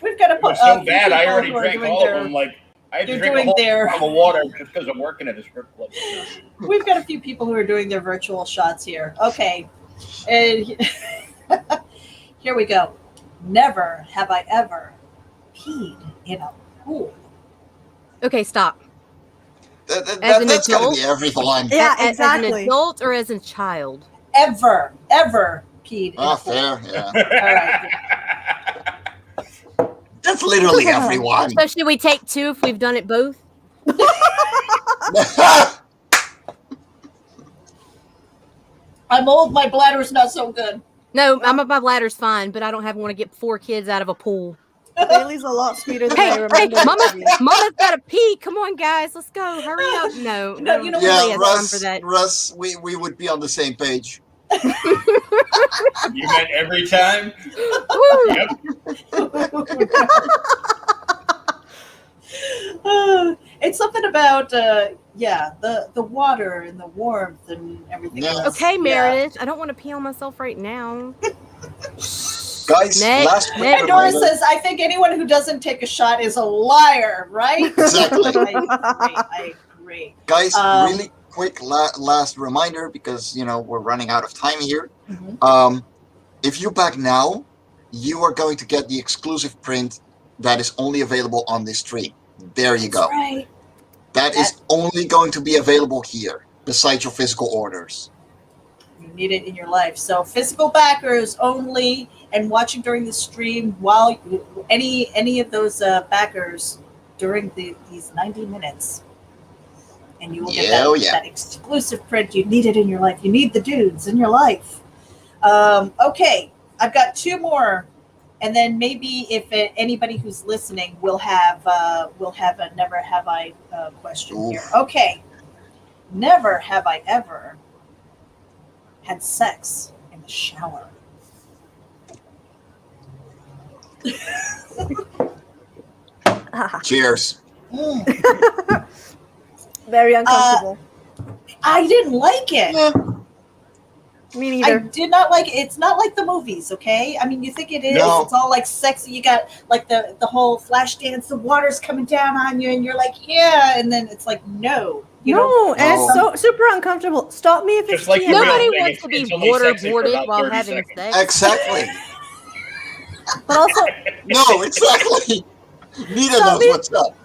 We've got to It put was so few bad. I people already who are drank doing all their- of them. Like I had to they're drink a doing whole their- bottle of water just because I'm working at a strip club. We've got a few people who are doing their virtual shots here. Okay. And here we go. Never have I ever peed in a pool. Okay, stop. That's an gotta adult? be everyone. Yeah, As an exactly. adult or as a child? Ever peed in Oh, a pool. fair, yeah. All right. That's literally everyone. So should we take two if we've done it both? I'm old. My bladder's not so good. No, my bladder's fine, but I don't want to get 4 kids out of a pool. Bailey's a lot sweeter than I Hey, remember. hey, it to be. Mama's got to pee. Come on, guys, let's go. Hurry up. No, No, you know what? nobody Yeah, has time for that. Russ, we would be on the same page. You meant every time? Woo. Yep. It's something about the water and the warmth and everything Yeah. else. Okay, Yeah. Meredith, I don't want to pee on myself right now. Guys, Next, last quick next. And Dora reminder. says, I think anyone who doesn't take a shot is a liar, right? Exactly. I agree. Guys, Um, really quick last reminder because we're running out of time here. Mhm. If you back now, you are going to get the exclusive print that is only available on this stream. There you go. That's right. That is only going to be available here, besides your physical orders. You need it in your life. So physical backers only, and watching during the stream while any of those backers during these 90 minutes. And you will get that exclusive print. You need it in your life. You need the dudes in your life. Okay, I've got 2 more, and then maybe if anybody who's listening will have a never have I question here. Okay, never have I ever had sex in the shower. Cheers. Very uncomfortable. I didn't like it. Me I neither. did not like it. It's not like the movies, okay? I mean, you think it is. No. It's all like sexy. You got like the whole flash dance, the water's coming down on you, and you're like, yeah. And then it's like, no. You No, don't- and it's so super uncomfortable. Stop me if it's Just like TMI. the real Nobody thing, wants to be it's only sexy for waterboarded about while 30 having seconds. sex. Exactly. But also, No, exactly. Nita Stop knows me. what's up.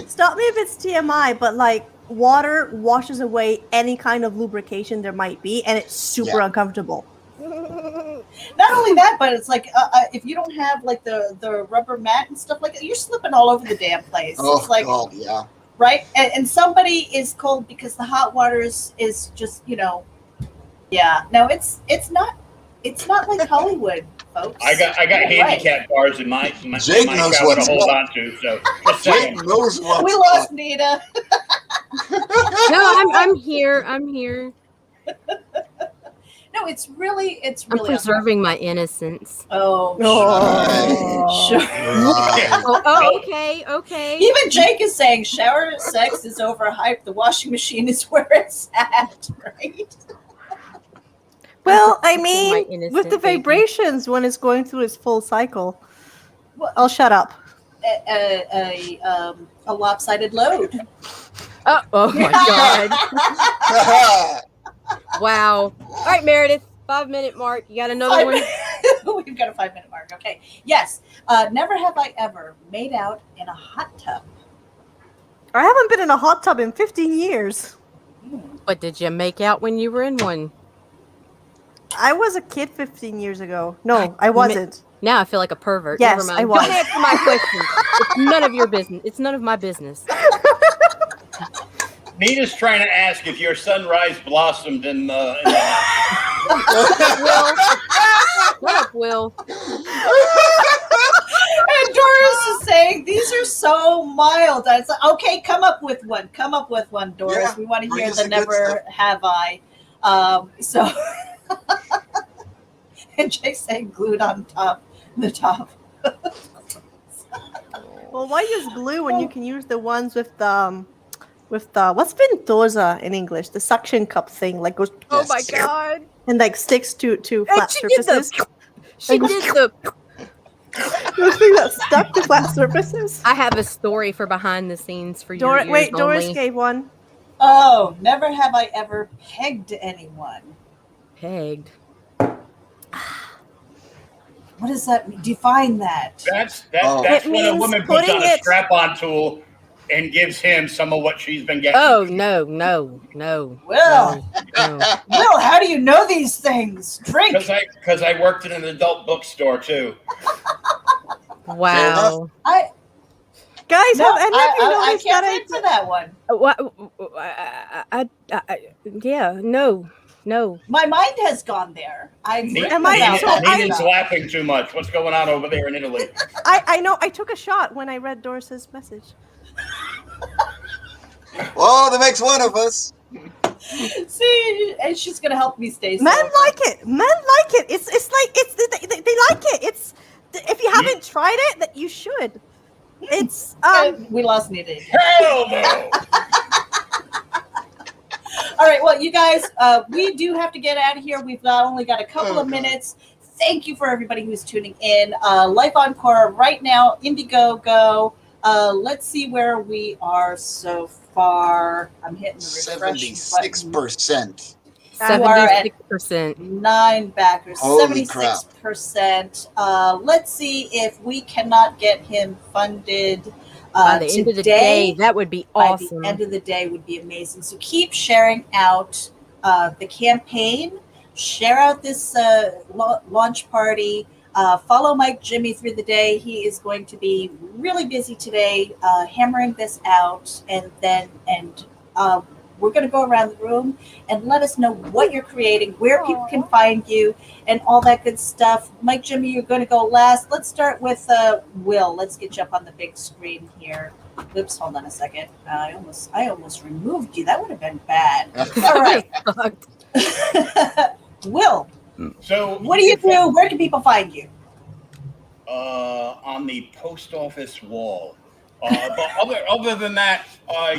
stop me if it's TMI, but like water washes away any kind of lubrication there might be, and it's super Yeah. uncomfortable. Not only that, but it's like if you don't have like the rubber mat and stuff like that, you're slipping all over the damn place. Oh, It's like God, yeah. right, and somebody is cold because the hot water is just yeah. No, it's not like Hollywood, folks. I got Right. handicap bars in my Jake my knows shower to what's hold up. on to. So just Jake saying. knows what's We up. lost Nita. No, I'm here. I'm here. No, it's really I'm preserving my innocence. Oh, Oh. sure. Right. Oh, okay. Even Jake is saying shower sex is overhyped. The washing machine is where it's at, right? Well, I My mean, innocent with the baby. vibrations when it's going through its full cycle. Well, I'll shut up. a lopsided load. Oh my God. Wow. All right, Meredith, 5-minute mark. You got another one? We've got a 5-minute mark. Okay. Yes. Never have I ever made out in a hot tub. I haven't been in a hot tub in 15 years. But did you make out when you were in one? I was a kid 15 years ago. No, I wasn't. Now I feel like a pervert. Yes, Never mind. I was. Don't answer my question. It's none of your business. It's none of my business. Nita's trying to ask if your sunrise blossomed in the. Will. What up, Will? And Doris is saying these These are so mild. It's like, okay, come up with one. Come up with one, Doris. Yeah, We want to bring hear us the the good never stuff. have I. So, and Jay saying glued on top, the top. Well, why use glue when you can use the ones with the what's ventosa in English? The suction cup thing, like goes Oh my Yes. god. and like sticks to And flat she did surfaces. she did the Those things that stuck to flat surfaces. I have a story for behind the scenes for your ears Doris only. gave one. Oh, never have I ever pegged anyone. Pegged. What does that mean? Define that. That's Oh. that's It when a means woman puts putting on a it- strap-on tool and gives him some of what she's been getting. Oh no. Will, No. Will, how do you know these things? Drink. Because I worked in an adult bookstore too. Wow. Guys, No, have any of you I noticed can't that answer that one. Yeah, no. My mind has gone there. I've written Am I- about so that I- Nina's stuff. laughing too much. What's going on over there in Italy? I know I took a shot when I read Doris's message. Oh, that makes one of us. See, and she's gonna help me stay Men sober. like it. Men like it. It's like they like it. It's if you haven't tried it, that you should. It's We lost Nina again. Hell no! All right, well, you guys, we do have to get out of here. We've only got a couple of minutes. Thank you for everybody who's tuning in. Life on Cora right now, Indiegogo. Let's see where we are so far. I'm hitting the refresh button. 76%. You are at 76%. 9 backers, Holy crap. 76%. Let's see if we cannot get him funded By the end of the day, that would be awesome. By the end of the day would be amazing. So keep sharing out the campaign. Share out this launch party. Follow Mike Jimmy through the day. He is going to be really busy today, hammering this out, and we're going to go around the room and let us know what you're creating, where people can find you, and all that good stuff. Mike Jimmy, you're going to go last. Let's start with Will. Let's get you up on the big screen here. Oops, hold on a second. I almost removed you. That would have been bad. All right. Will, So what do you do? Where can people find you? On the post office wall. But other than that,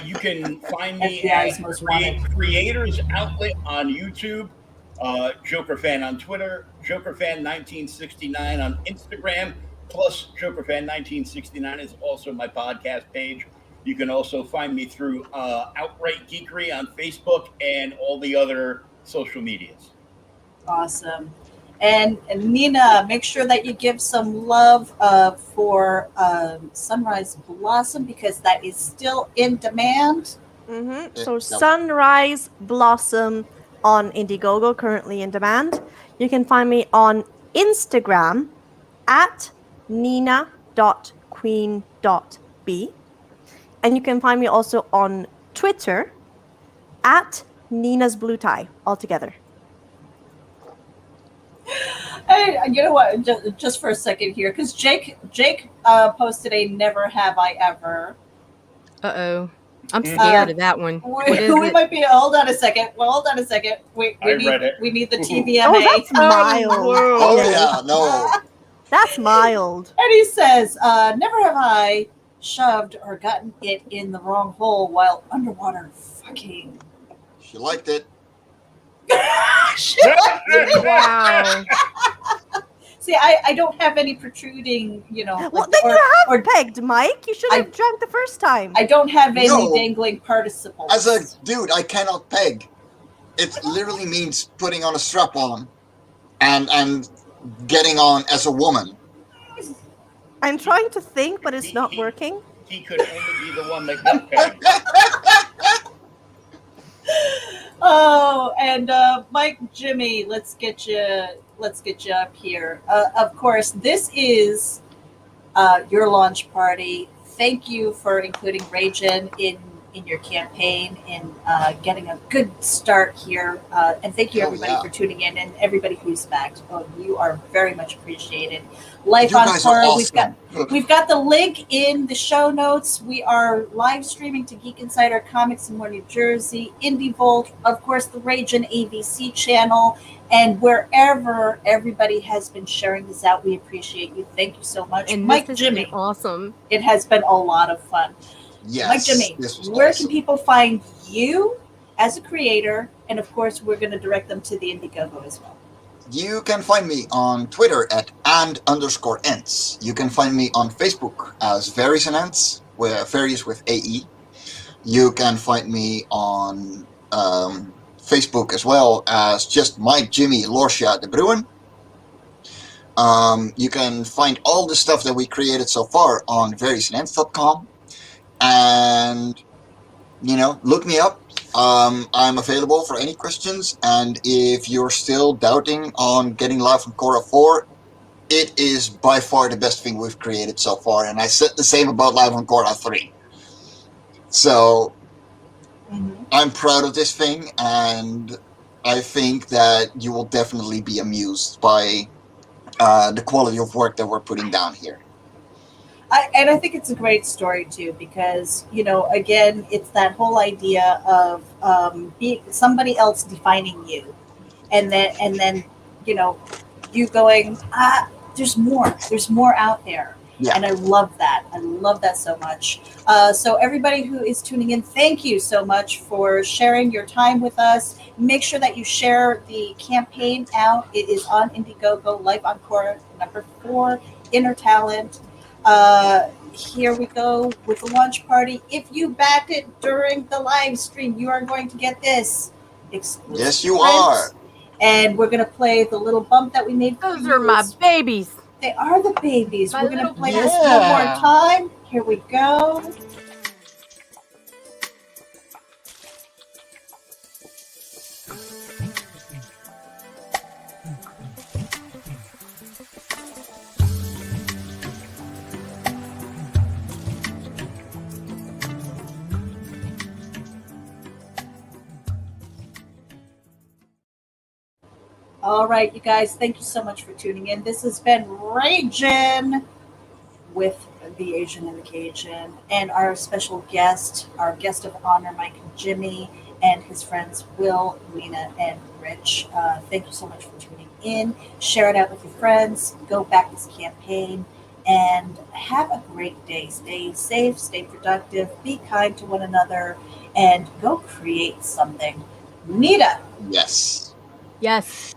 you can find me FBI's at most wanted. Creators Outlet on YouTube, Joker Fan on Twitter, Joker Fan 1969 on Instagram, plus Joker Fan 1969 is also my podcast page. You can also find me through Outright Geekery on Facebook and all the other social medias. Awesome. And Nina, make sure that you give some love for Sunrise Blossom, because that is still in demand. So Sunrise Blossom on Indiegogo, currently in demand. You can find me on Instagram at nina.queen.b. And you can find me also on Twitter at Nina's Blue Tie, altogether. Hey, you know what? Just for a second here, because Jake posted a never have I ever. Uh-oh. I'm scared of that one. What is We it? might be. Hold on a second. We read it. We need the TVMA. Oh, that's mild. Oh, yeah, no. That's mild. And he says, never have I shoved or gotten it in the wrong hole while underwater fucking. She liked it. Wow. See, I don't have any protruding, Well, like, then you have or pegged, Mike. You should have drank the first time. I don't have any No. dangling participles. As a dude, I cannot peg. It literally means putting on a strap on and getting on as a woman. I'm trying to think, but it's not working. He could only be the one that got pegged. Oh, and Mike, Jimmy, let's get you up here. Of course, this is your launch party. Thank you for including RAGIN in in your campaign and getting a good start here. And thank you, everybody, for tuning in, and everybody who's backed. Oh, you are very much appreciated. Life you on guys Cora. are awesome. We've got the link in the show notes. We are live streaming to Geek Insider Comics in New Jersey, Indie Volt, of course, the RAGIN AVC channel, and wherever everybody has been sharing this out. We appreciate you. Thank you so much. And Mike, this has Jimmy. been awesome. It has been a lot of fun. Yes, Mike, Jimmy, where can people find you as a creator? And of course, we're going to direct them to the Indiegogo as well. You can find me on Twitter at @and_ents. You can find me on Facebook as Various and Ents, where Various with AE. You can find me on Facebook as well as just Mike Jimmy Lortia de BRUIN. You can find all the stuff that we created so far on variousandents.com. And, look me up. I'm available for any questions. And if you're still doubting on getting live from Cora 4, it is by far the best thing we've created so far. And I said the same about live on Cora 3. So I'm proud of this thing, and I think that you will definitely be amused by the quality of work that we're putting down here. And I think it's a great story too, because again, it's that whole idea of being somebody else defining you, and then you going, there's more out there. Yeah. And I love that so much. So everybody who is tuning in, thank you so much for sharing your time with us. Make sure that you share the campaign out. It is on Indiegogo, Life on Cora, number 4, Inner Talent. Here we go with the launch party. If you backed it during the live stream, you are going to get this exclusive. Yes, you are. And we're going to play the little bump that we made for Those are my babies. They are the babies. My We're going to play little- this one more time. Here we go. All right, you guys, thank you so much for tuning in. This has been RAGIN with the Asian and the Cajun, and our special guest, our guest of honor, Mike and Jimmy, and his friends Will, Nina, and Rich. Thank you so much for tuning in. Share it out with your friends. Go back this campaign and have a great day. Stay safe, stay productive, be kind to one another, and go create something. Nita. Yes. Yes.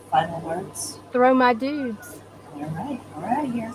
Final words. Throw my dudes. All right, we're out of here.